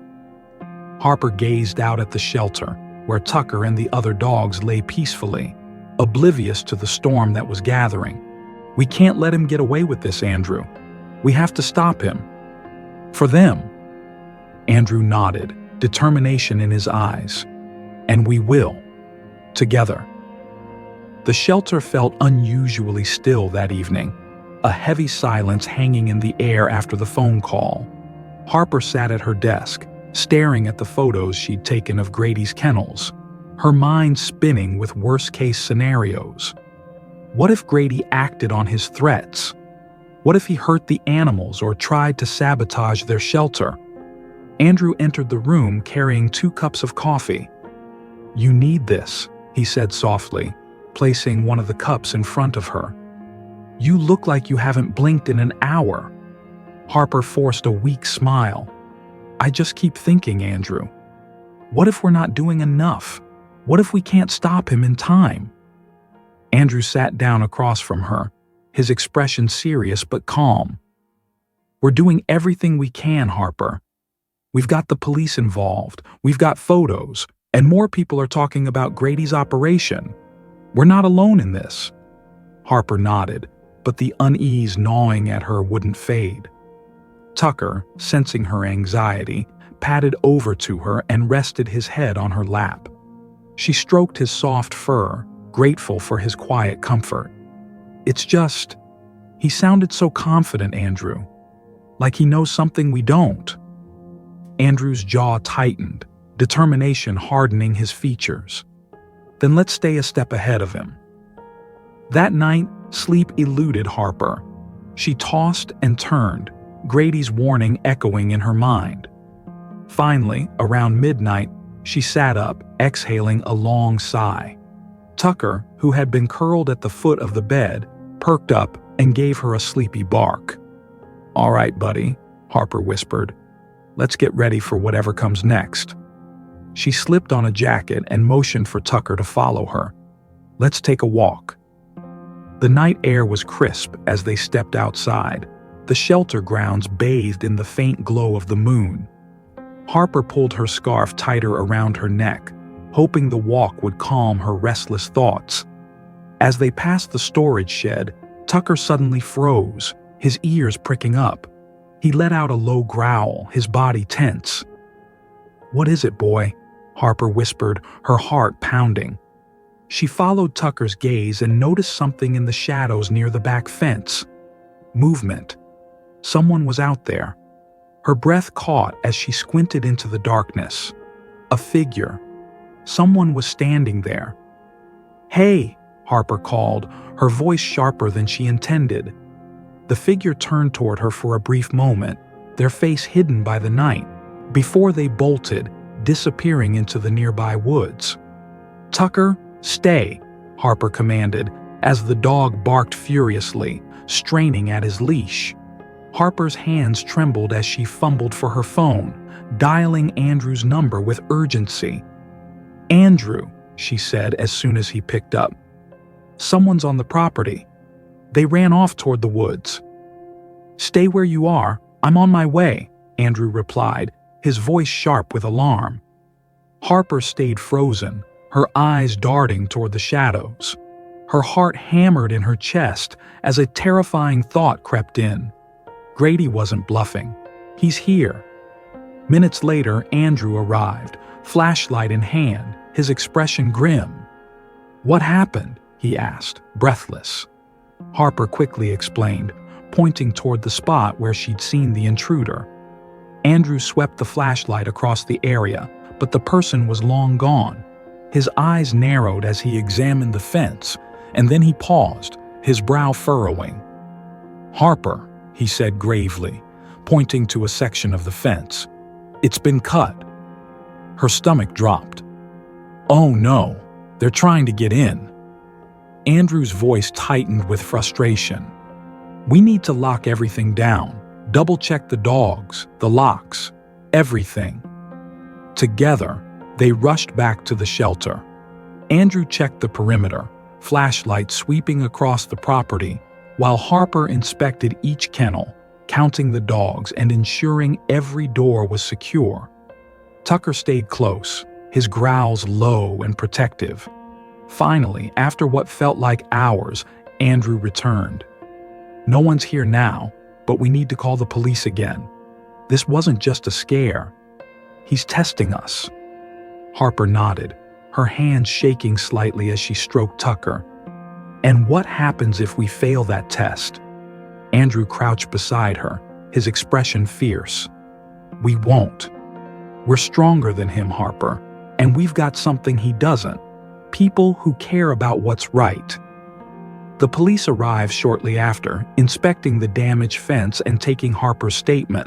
Harper gazed out at the shelter, where Tucker and the other dogs lay peacefully, oblivious to the storm that was gathering. "We can't let him get away with this, Andrew. We have to stop him. For them." Andrew nodded, determination in his eyes. "And we will. Together." The shelter felt unusually still that evening, a heavy silence hanging in the air after the phone call. Harper sat at her desk, staring at the photos she'd taken of Grady's kennels, her mind spinning with worst-case scenarios. What if Grady acted on his threats? What if he hurt the animals or tried to sabotage their shelter? Andrew entered the room carrying 2 cups of coffee. "You need this," he said softly, placing one of the cups in front of her. "You look like you haven't blinked in an hour." Harper forced a weak smile. "I just keep thinking, Andrew. What if we're not doing enough? What if we can't stop him in time?" Andrew sat down across from her, his expression serious but calm. "We're doing everything we can, Harper. We've got the police involved, we've got photos, and more people are talking about Grady's operation. We're not alone in this." Harper nodded, but the unease gnawing at her wouldn't fade. Tucker, sensing her anxiety, padded over to her and rested his head on her lap. She stroked his soft fur, grateful for his quiet comfort. "It's just," he sounded so confident, Andrew, like he knows something we don't. Andrew's jaw tightened, determination hardening his features. "Then let's stay a step ahead of him." That night, sleep eluded Harper. She tossed and turned, Grady's warning echoing in her mind. Finally, around midnight, she sat up, exhaling a long sigh. Tucker, who had been curled at the foot of the bed, perked up and gave her a sleepy bark. "All right, buddy," Harper whispered. "Let's get ready for whatever comes next." She slipped on a jacket and motioned for Tucker to follow her. "Let's take a walk." The night air was crisp as they stepped outside, the shelter grounds bathed in the faint glow of the moon. Harper pulled her scarf tighter around her neck, hoping the walk would calm her restless thoughts. As they passed the storage shed, Tucker suddenly froze, his ears pricking up. He let out a low growl, his body tense. "What is it, boy?" Harper whispered, her heart pounding. She followed Tucker's gaze and noticed something in the shadows near the back fence. Movement. Someone was out there. Her breath caught as she squinted into the darkness. A figure. Someone was standing there. "Hey!" Harper called, her voice sharper than she intended. The figure turned toward her for a brief moment, their face hidden by the night, before they bolted, disappearing into the nearby woods. "Tucker, stay," Harper commanded, as the dog barked furiously, straining at his leash. Harper's hands trembled as she fumbled for her phone, dialing Andrew's number with urgency. "Andrew," she said as soon as he picked up. "Someone's on the property. They ran off toward the woods." "Stay where you are. I'm on my way," Andrew replied, his voice sharp with alarm. Harper stayed frozen, her eyes darting toward the shadows. Her heart hammered in her chest as a terrifying thought crept in. Grady wasn't bluffing. He's here. Minutes later, Andrew arrived, flashlight in hand, his expression grim. "What happened?" he asked, breathless. Harper quickly explained, pointing toward the spot where she'd seen the intruder. Andrew swept the flashlight across the area, but the person was long gone. His eyes narrowed as he examined the fence, and then he paused, his brow furrowing. "Harper," he said gravely, pointing to a section of the fence. "It's been cut." Her stomach dropped. "Oh no, they're trying to get in." Andrew's voice tightened with frustration. "We need to lock everything down, double-check the dogs, the locks, everything." Together, they rushed back to the shelter. Andrew checked the perimeter, flashlight sweeping across the property, while Harper inspected each kennel, counting the dogs and ensuring every door was secure. Tucker stayed close, his growls low and protective. Finally, after what felt like hours, Andrew returned. "No one's here now, but we need to call the police again. This wasn't just a scare. He's testing us." Harper nodded, her hand shaking slightly as she stroked Tucker. "And what happens if we fail that test?" Andrew crouched beside her, his expression fierce. "We won't. We're stronger than him, Harper, and we've got something he doesn't. People who care about what's right." The police arrived shortly after, inspecting the damaged fence and taking Harper's statement.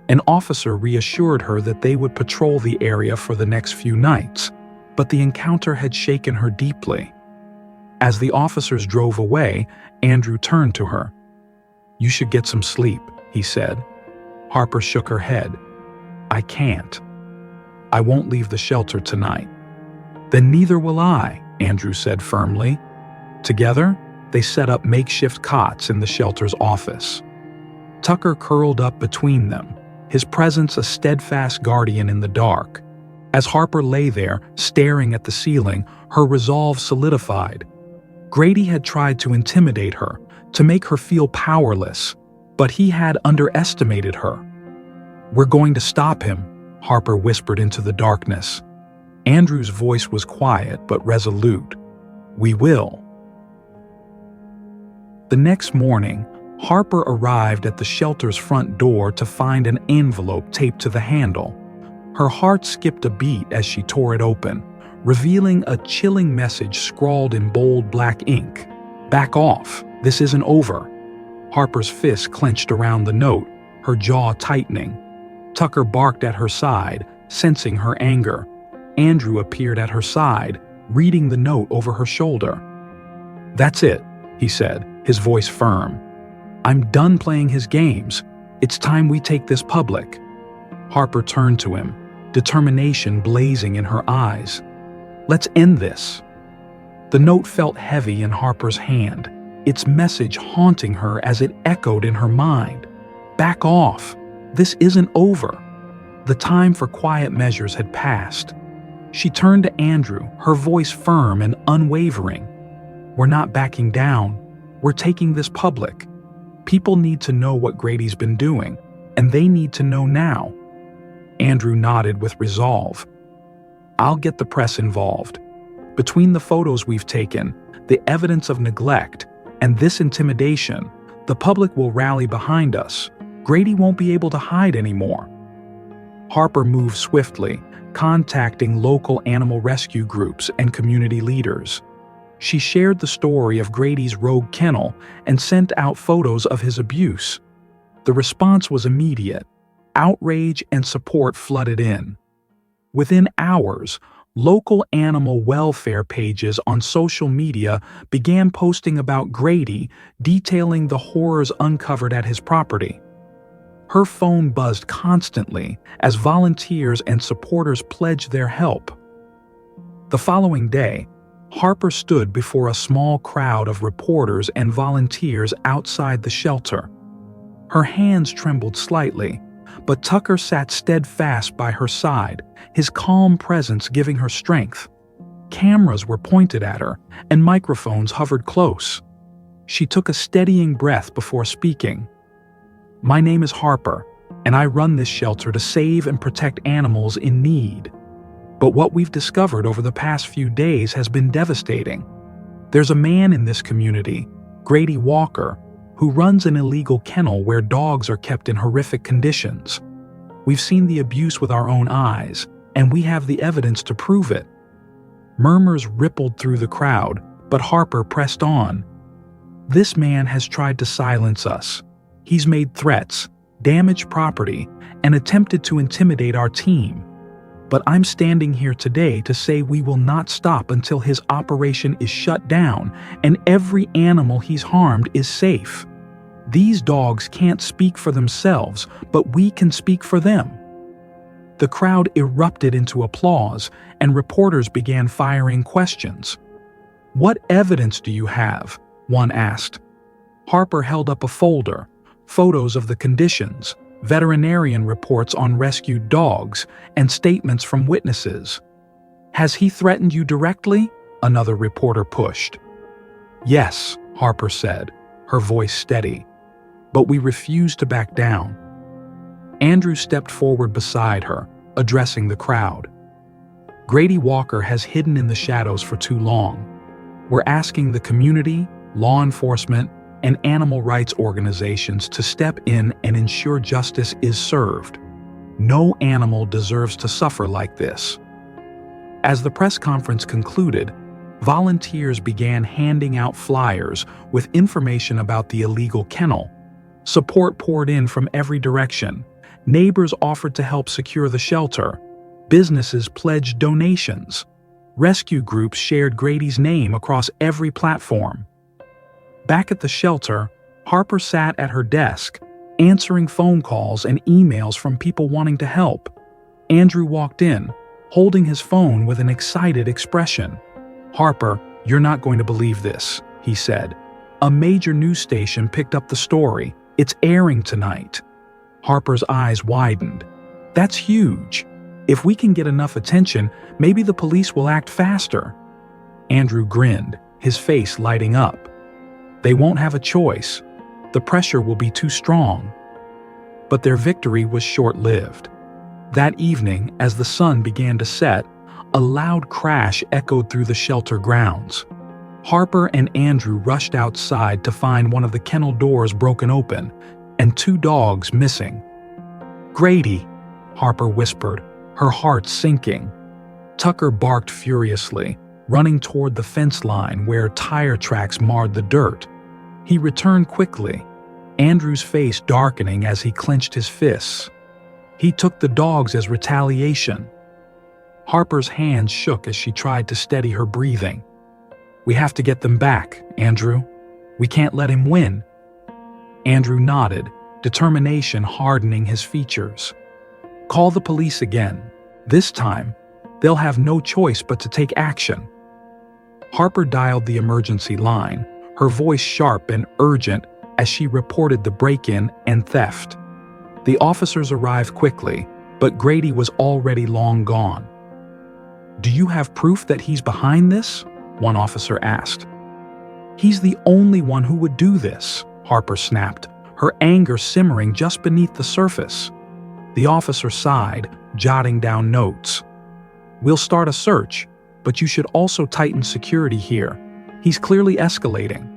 An officer reassured her that they would patrol the area for the next few nights, but the encounter had shaken her deeply. As the officers drove away, Andrew turned to her. "You should get some sleep," he said. Harper shook her head. "I can't. I won't leave the shelter tonight." "Then neither will I," Andrew said firmly. Together, they set up makeshift cots in the shelter's office. Tucker curled up between them, his presence a steadfast guardian in the dark. As Harper lay there, staring at the ceiling, her resolve solidified. Grady had tried to intimidate her, to make her feel powerless, but he had underestimated her. "We're going to stop him," Harper whispered into the darkness. Andrew's voice was quiet but resolute. We will. The next morning, Harper arrived at the shelter's front door to find an envelope taped to the handle. Her heart skipped a beat as she tore it open, revealing a chilling message scrawled in bold black ink. "Back off. This isn't over." Harper's fist clenched around the note, her jaw tightening. Tucker barked at her side, sensing her anger. Andrew appeared at her side, reading the note over her shoulder. "That's it," he said, his voice firm. "I'm done playing his games. It's time we take this public." Harper turned to him, determination blazing in her eyes. "Let's end this." The note felt heavy in Harper's hand, its message haunting her as it echoed in her mind. "Back off. This isn't over." The time for quiet measures had passed. She turned to Andrew, her voice firm and unwavering. "We're not backing down. We're taking this public. People need to know what Grady's been doing, and they need to know now." Andrew nodded with resolve. "I'll get the press involved. Between the photos we've taken, the evidence of neglect, and this intimidation, the public will rally behind us. Grady won't be able to hide anymore." Harper moved swiftly, contacting local animal rescue groups and community leaders. She shared the story of Grady's rogue kennel and sent out photos of his abuse. The response was immediate. Outrage and support flooded in. Within hours, local animal welfare pages on social media began posting about Grady, detailing the horrors uncovered at his property. Her phone buzzed constantly as volunteers and supporters pledged their help. The following day, Harper stood before a small crowd of reporters and volunteers outside the shelter. Her hands trembled slightly, but Tucker sat steadfast by her side, his calm presence giving her strength. Cameras were pointed at her, and microphones hovered close. She took a steadying breath before speaking. "My name is Harper, and I run this shelter to save and protect animals in need. But what we've discovered over the past few days has been devastating. There's a man in this community, Grady Walker, who runs an illegal kennel where dogs are kept in horrific conditions. We've seen the abuse with our own eyes, and we have the evidence to prove it." Murmurs rippled through the crowd, but Harper pressed on. "This man has tried to silence us. He's made threats, damaged property, and attempted to intimidate our team. But I'm standing here today to say we will not stop until his operation is shut down and every animal he's harmed is safe. These dogs can't speak for themselves, but we can speak for them." The crowd erupted into applause, and reporters began firing questions. "What evidence do you have?" one asked. Harper held up a folder, photos of the conditions, veterinarian reports on rescued dogs, and statements from witnesses. "Has he threatened you directly?" another reporter pushed. "Yes," Harper said, her voice steady. "But we refuse to back down." Andrew stepped forward beside her, addressing the crowd. "Grady Walker has hidden in the shadows for too long. We're asking the community, law enforcement, and animal rights organizations to step in and ensure justice is served. No animal deserves to suffer like this." As the press conference concluded, volunteers began handing out flyers with information about the illegal kennel. Support poured in from every direction. Neighbors offered to help secure the shelter. Businesses pledged donations. Rescue groups shared Grady's name across every platform. Back at the shelter, Harper sat at her desk, answering phone calls and emails from people wanting to help. Andrew walked in, holding his phone with an excited expression. "Harper, you're not going to believe this," he said. "A major news station picked up the story. It's airing tonight." Harper's eyes widened. "That's huge. If we can get enough attention, maybe the police will act faster." Andrew grinned, his face lighting up. "They won't have a choice. The pressure will be too strong." But their victory was short-lived. That evening, as the sun began to set, a loud crash echoed through the shelter grounds. Harper and Andrew rushed outside to find one of the kennel doors broken open and 2 dogs missing. "Grady," Harper whispered, her heart sinking. Tucker barked furiously, running toward the fence line where tire tracks marred the dirt. He returned quickly, Andrew's face darkening as he clenched his fists. He took the dogs as retaliation. Harper's hands shook as she tried to steady her breathing. "We have to get them back, Andrew. We can't let him win." Andrew nodded, determination hardening his features. "Call the police again. This time, they'll have no choice but to take action." Harper dialed the emergency line, her voice sharp and urgent as she reported the break-in and theft. The officers arrived quickly, but Grady was already long gone. "Do you have proof that he's behind this?" one officer asked. "He's the only one who would do this," Harper snapped, her anger simmering just beneath the surface. The officer sighed, jotting down notes. "We'll start a search, but you should also tighten security here. He's clearly escalating."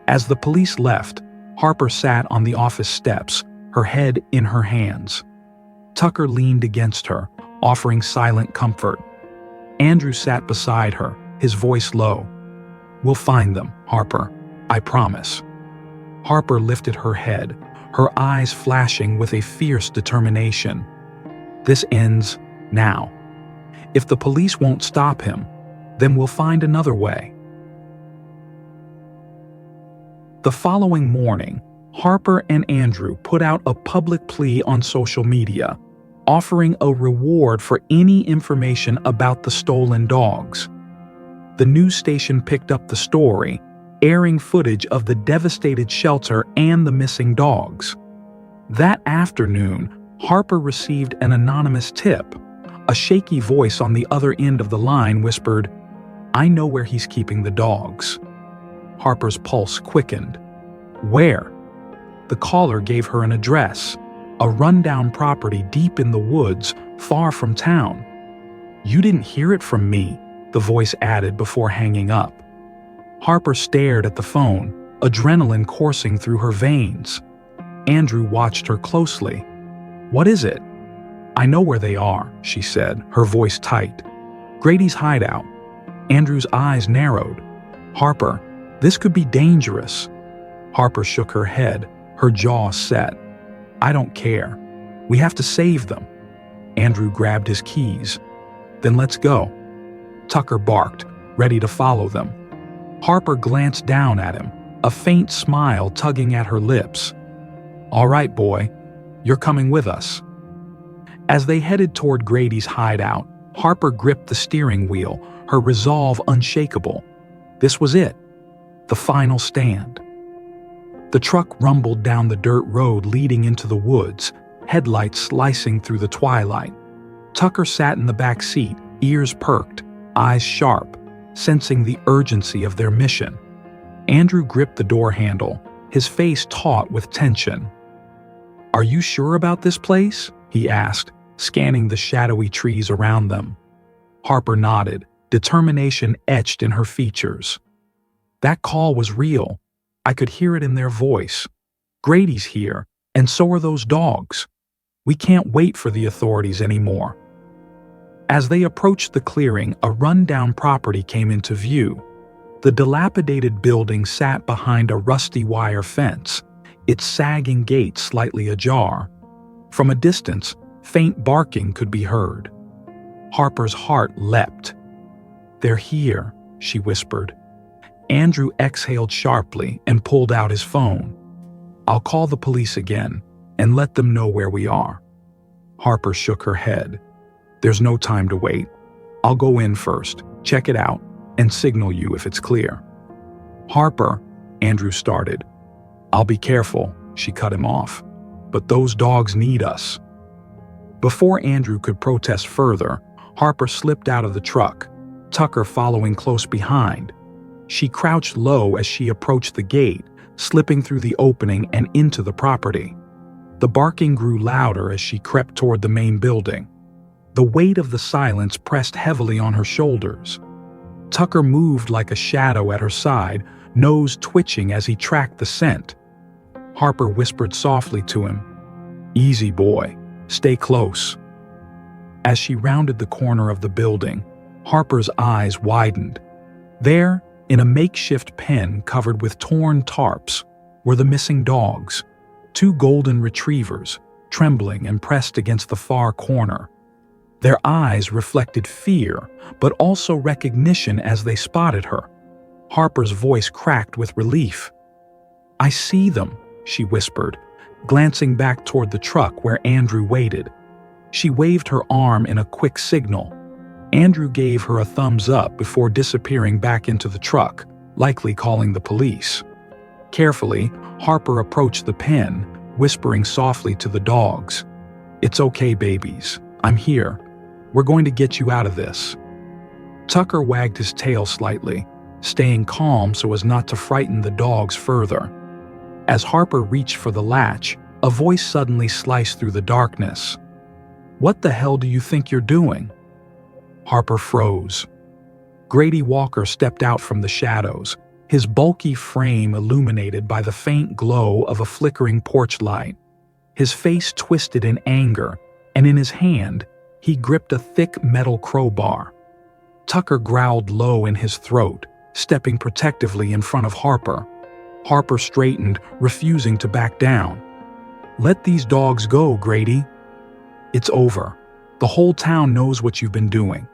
As the police left, Harper sat on the office steps, her head in her hands. Tucker leaned against her, offering silent comfort. Andrew sat beside her, his voice low. "We'll find them, Harper. I promise." Harper lifted her head, her eyes flashing with a fierce determination. "This ends now. If the police won't stop him, then we'll find another way." The following morning, Harper and Andrew put out a public plea on social media, offering a reward for any information about the stolen dogs. The news station picked up the story, airing footage of the devastated shelter and the missing dogs. That afternoon, Harper received an anonymous tip. A shaky voice on the other end of the line whispered, "I know where he's keeping the dogs." Harper's pulse quickened. "Where?" The caller gave her an address, a rundown property deep in the woods, far from town. "You didn't hear it from me," the voice added before hanging up. Harper stared at the phone, adrenaline coursing through her veins. Andrew watched her closely. "What is it?" "I know where they are," she said, her voice tight. "Grady's hideout." Andrew's eyes narrowed. "Harper, this could be dangerous." Harper shook her head, her jaw set. "I don't care. We have to save them." Andrew grabbed his keys. "Then let's go." Tucker barked, ready to follow them. Harper glanced down at him, a faint smile tugging at her lips. "All right, boy, you're coming with us." As they headed toward Grady's hideout, Harper gripped the steering wheel, her resolve unshakable. This was it, the final stand. The truck rumbled down the dirt road leading into the woods, headlights slicing through the twilight. Tucker sat in the back seat, ears perked, eyes sharp, sensing the urgency of their mission. Andrew gripped the door handle, his face taut with tension. "Are you sure about this place?" he asked, scanning the shadowy trees around them. Harper nodded, determination etched in her features. "That call was real. I could hear it in their voice. Grady's here, and so are those dogs. We can't wait for the authorities anymore." As they approached the clearing, a rundown property came into view. The dilapidated building sat behind a rusty wire fence, its sagging gate slightly ajar. From a distance, faint barking could be heard. Harper's heart leapt. "They're here," she whispered. Andrew exhaled sharply and pulled out his phone. "I'll call the police again and let them know where we are." Harper shook her head. "There's no time to wait. I'll go in first, check it out, and signal you if it's clear." "Harper," Andrew started. "I'll be careful," she cut him off. "But those dogs need us." Before Andrew could protest further, Harper slipped out of the truck, Tucker following close behind. She crouched low as she approached the gate, slipping through the opening and into the property. The barking grew louder as she crept toward the main building. The weight of the silence pressed heavily on her shoulders. Tucker moved like a shadow at her side, nose twitching as he tracked the scent. Harper whispered softly to him, "Easy, boy. Stay close." As she rounded the corner of the building, Harper's eyes widened. There, in a makeshift pen covered with torn tarps, were the missing dogs, 2 golden retrievers, trembling and pressed against the far corner. Their eyes reflected fear, but also recognition as they spotted her. Harper's voice cracked with relief. "I see them," she whispered, glancing back toward the truck where Andrew waited. She waved her arm in a quick signal. Andrew gave her a thumbs up before disappearing back into the truck, likely calling the police. Carefully, Harper approached the pen, whispering softly to the dogs, "It's okay, babies. I'm here. We're going to get you out of this." Tucker wagged his tail slightly, staying calm so as not to frighten the dogs further. As Harper reached for the latch, a voice suddenly sliced through the darkness. "What the hell do you think you're doing?" Harper froze. Grady Walker stepped out from the shadows, his bulky frame illuminated by the faint glow of a flickering porch light. His face twisted in anger, and in his hand, he gripped a thick metal crowbar. Tucker growled low in his throat, stepping protectively in front of Harper. Harper straightened, refusing to back down. "Let these dogs go, Grady. It's over. The whole town knows what you've been doing.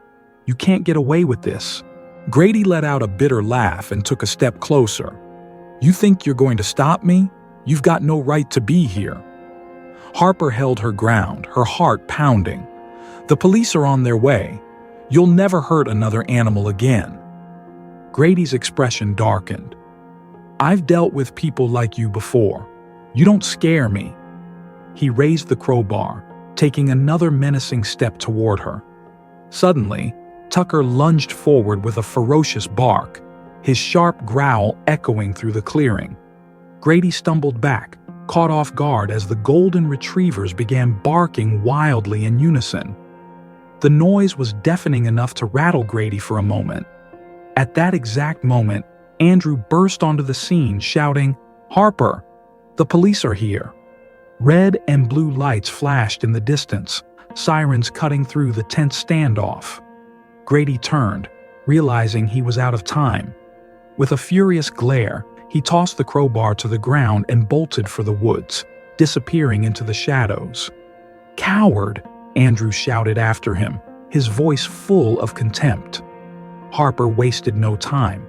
You can't get away with this." Grady let out a bitter laugh and took a step closer. "You think you're going to stop me? You've got no right to be here." Harper held her ground, her heart pounding. "The police are on their way. You'll never hurt another animal again." Grady's expression darkened. "I've dealt with people like you before. You don't scare me." He raised the crowbar, taking another menacing step toward her. Suddenly, Tucker lunged forward with a ferocious bark, his sharp growl echoing through the clearing. Grady stumbled back, caught off guard as the golden retrievers began barking wildly in unison. The noise was deafening enough to rattle Grady for a moment. At that exact moment, Andrew burst onto the scene, shouting, "Harper, the police are here." Red and blue lights flashed in the distance, sirens cutting through the tense standoff. Grady turned, realizing he was out of time. With a furious glare, he tossed the crowbar to the ground and bolted for the woods, disappearing into the shadows. "Coward!" Andrew shouted after him, his voice full of contempt. Harper wasted no time.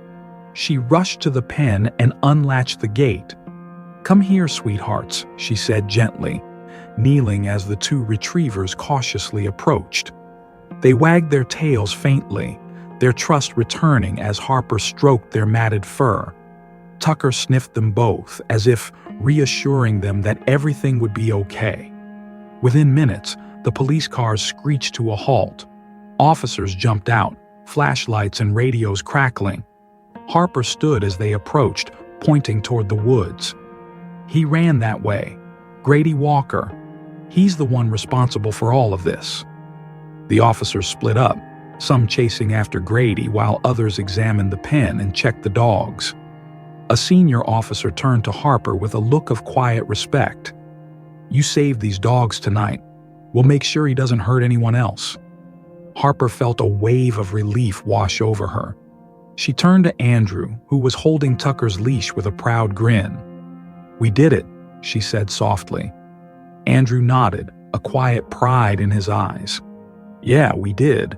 She rushed to the pen and unlatched the gate. "Come here, sweethearts," she said gently, kneeling as the 2 retrievers cautiously approached. They wagged their tails faintly, their trust returning as Harper stroked their matted fur. Tucker sniffed them both, as if reassuring them that everything would be okay. Within minutes, the police cars screeched to a halt. Officers jumped out, flashlights and radios crackling. Harper stood as they approached, pointing toward the woods. "He ran that way. Grady Walker. He's the one responsible for all of this." The officers split up, some chasing after Grady while others examined the pen and checked the dogs. A senior officer turned to Harper with a look of quiet respect. "You saved these dogs tonight. We'll make sure he doesn't hurt anyone else." Harper felt a wave of relief wash over her. She turned to Andrew, who was holding Tucker's leash with a proud grin. "We did it," she said softly. Andrew nodded, a quiet pride in his eyes. "Yeah, we did."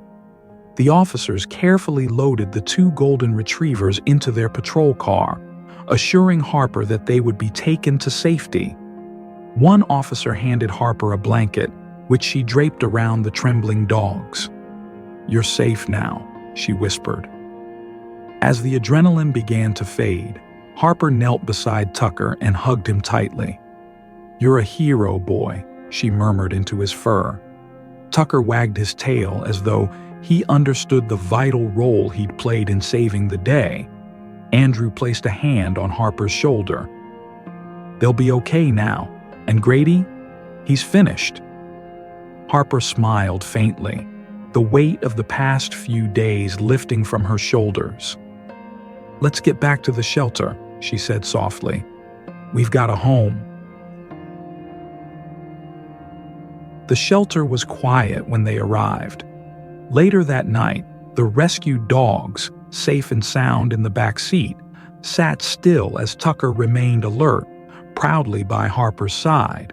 The officers carefully loaded the 2 golden retrievers into their patrol car, assuring Harper that they would be taken to safety. One officer handed Harper a blanket, which she draped around the trembling dogs. "You're safe now," she whispered. As the adrenaline began to fade, Harper knelt beside Tucker and hugged him tightly. "You're a hero, boy," she murmured into his fur. Tucker wagged his tail as though he understood the vital role he'd played in saving the day. Andrew placed a hand on Harper's shoulder. "They'll be okay now. And Grady? He's finished." Harper smiled faintly. the weight of the past few days lifting from her shoulders. "Let's get back to the shelter," she said softly. "We've got a home." The shelter was quiet when they arrived. Later that night, the rescued dogs, safe and sound in the back seat, sat still as Tucker remained alert, proudly by Harper's side.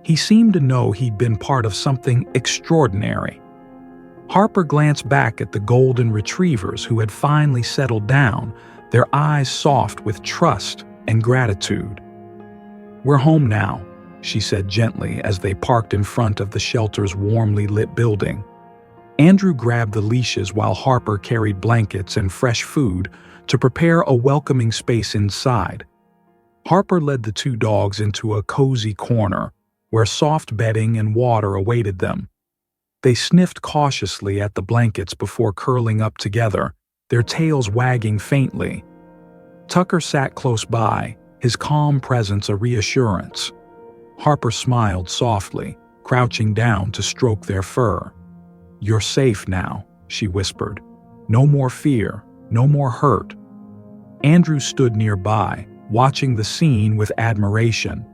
He seemed to know he'd been part of something extraordinary. Harper glanced back at the golden retrievers who had finally settled down, their eyes soft with trust and gratitude. "We're home now," she said gently as they parked in front of the shelter's warmly lit building. Andrew grabbed the leashes while Harper carried blankets and fresh food to prepare a welcoming space inside. Harper led the two dogs into a cozy corner where soft bedding and water awaited them. They sniffed cautiously at the blankets before curling up together, their tails wagging faintly. Tucker sat close by, his calm presence a reassurance. Harper smiled softly, crouching down to stroke their fur. "You're safe now," she whispered. "No more fear, no more hurt." Andrew stood nearby, watching the scene with admiration.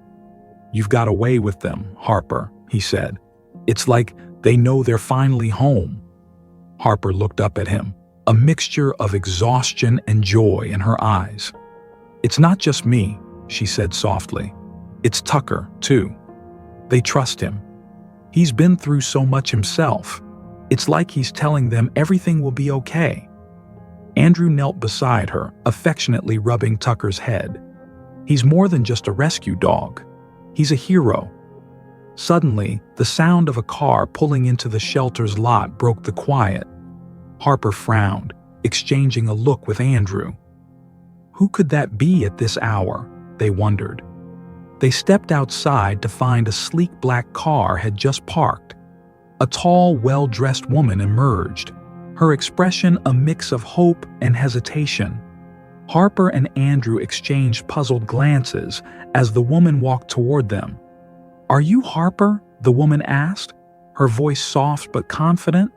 "You've got away with them, Harper," he said. "It's like they know they're finally home." Harper looked up at him, a mixture of exhaustion and joy in her eyes. "It's not just me," she said softly. "It's Tucker, too. They trust him. He's been through so much himself. It's like he's telling them everything will be okay." Andrew knelt beside her, affectionately rubbing Tucker's head. "He's more than just a rescue dog. He's a hero." Suddenly, the sound of a car pulling into the shelter's lot broke the quiet. Harper frowned, exchanging a look with Andrew. Who could that be at this hour? They wondered. They stepped outside to find a sleek black car had just parked. A tall, well-dressed woman emerged, her expression a mix of hope and hesitation. Harper and Andrew exchanged puzzled glances as the woman walked toward them. "Are you Harper?" the woman asked, her voice soft but confident.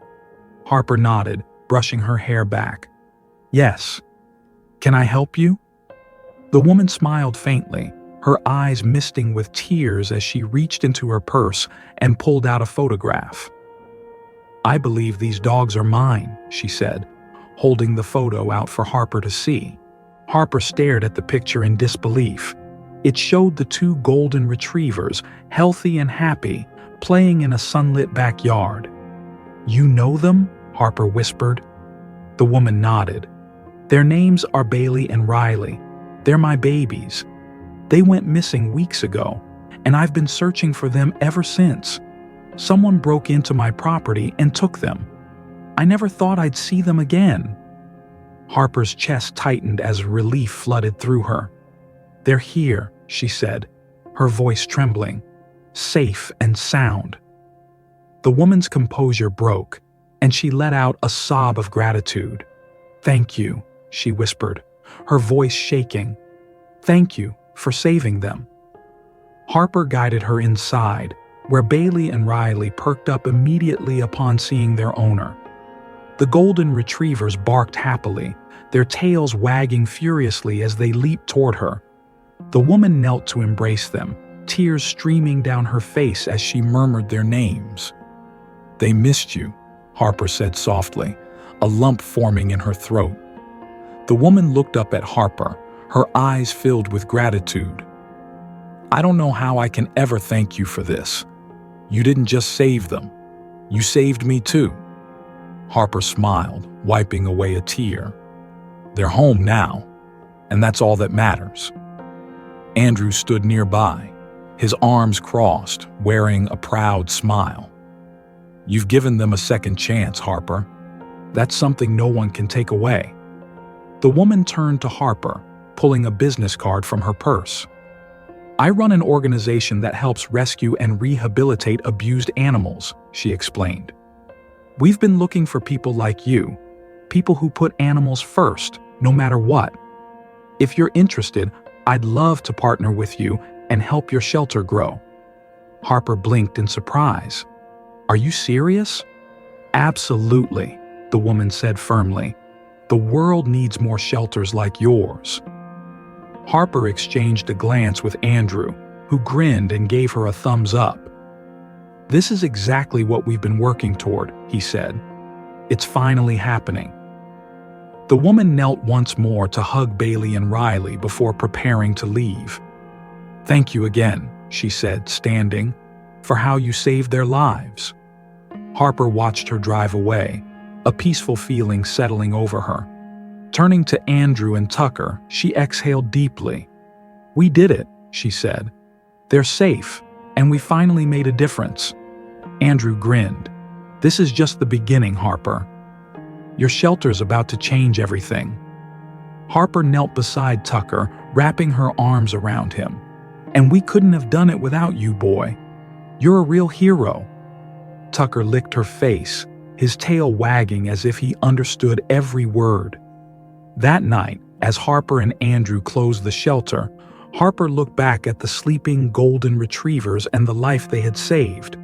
Harper nodded, brushing her hair back. "Yes. Can I help you?" The woman smiled faintly, her eyes misting with tears as she reached into her purse and pulled out a photograph. "I believe these dogs are mine," she said, holding the photo out for Harper to see. Harper stared at the picture in disbelief. It showed the two golden retrievers, healthy and happy, playing in a sunlit backyard. "You know them?" Harper whispered. The woman nodded. "Their names are Bailey and Riley. They're my babies. They went missing weeks ago, and I've been searching for them ever since. Someone broke into my property and took them. I never thought I'd see them again." Harper's chest tightened as relief flooded through her. "They're here," she said, her voice trembling. "Safe and sound." The woman's composure broke, and she let out a sob of gratitude. "Thank you," she whispered, her voice shaking. "Thank you for saving them." Harper guided her inside, where Bailey and Riley perked up immediately upon seeing their owner. The golden retrievers barked happily, their tails wagging furiously as they leaped toward her. The woman knelt to embrace them, tears streaming down her face as she murmured their names. "They missed you," Harper said softly, a lump forming in her throat. The woman looked up at Harper, her eyes filled with gratitude. "I don't know how I can ever thank you for this. You didn't just save them. You saved me too." Harper smiled, wiping away a tear. "They're home now, and that's all that matters." Andrew stood nearby, his arms crossed, wearing a proud smile. "You've given them a second chance, Harper. That's something no one can take away." The woman turned to Harper, pulling a business card from her purse. "I run an organization that helps rescue and rehabilitate abused animals," she explained. "We've been looking for people like you, people who put animals first, no matter what. If you're interested, I'd love to partner with you and help your shelter grow." Harper blinked in surprise. "Are you serious?" Absolutely, the woman said firmly. The world needs more shelters like yours. Harper exchanged a glance with Andrew, who grinned and gave her a thumbs up. This is exactly what we've been working toward, he said. It's finally happening. The woman knelt once more to hug Bailey and Riley before preparing to leave. Thank you again, she said, standing, for how you saved their lives. Harper watched her drive away, a peaceful feeling settling over her. Turning to Andrew and Tucker, she exhaled deeply. We did it, she said. They're safe, and we finally made a difference. Andrew grinned. This is just the beginning, Harper. Your shelter's about to change everything. Harper knelt beside Tucker, wrapping her arms around him. And we couldn't have done it without you, boy. You're a real hero. Tucker licked her face, his tail wagging as if he understood every word. That night, as Harper and Andrew closed the shelter, Harper looked back at the sleeping golden retrievers and the life they had saved.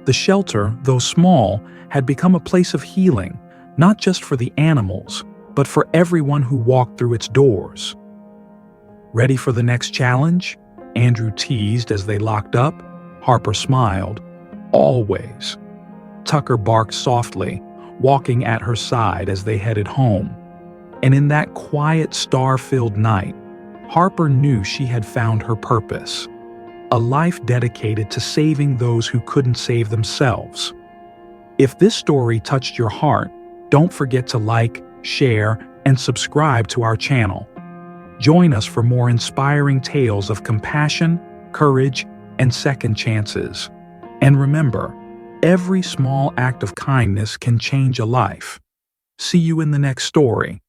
The shelter, though small, had become a place of healing, not just for the animals, but for everyone who walked through its doors. Ready for the next challenge? Andrew teased as they locked up. Harper smiled. Always. Tucker barked softly, walking at her side as they headed home. And in that quiet, star-filled night, Harper knew she had found her purpose. A life dedicated to saving those who couldn't save themselves. If this story touched your heart, don't forget to like, share, and subscribe to our channel. Join us for more inspiring tales of compassion, courage, and second chances. And remember, every small act of kindness can change a life. See you in the next story.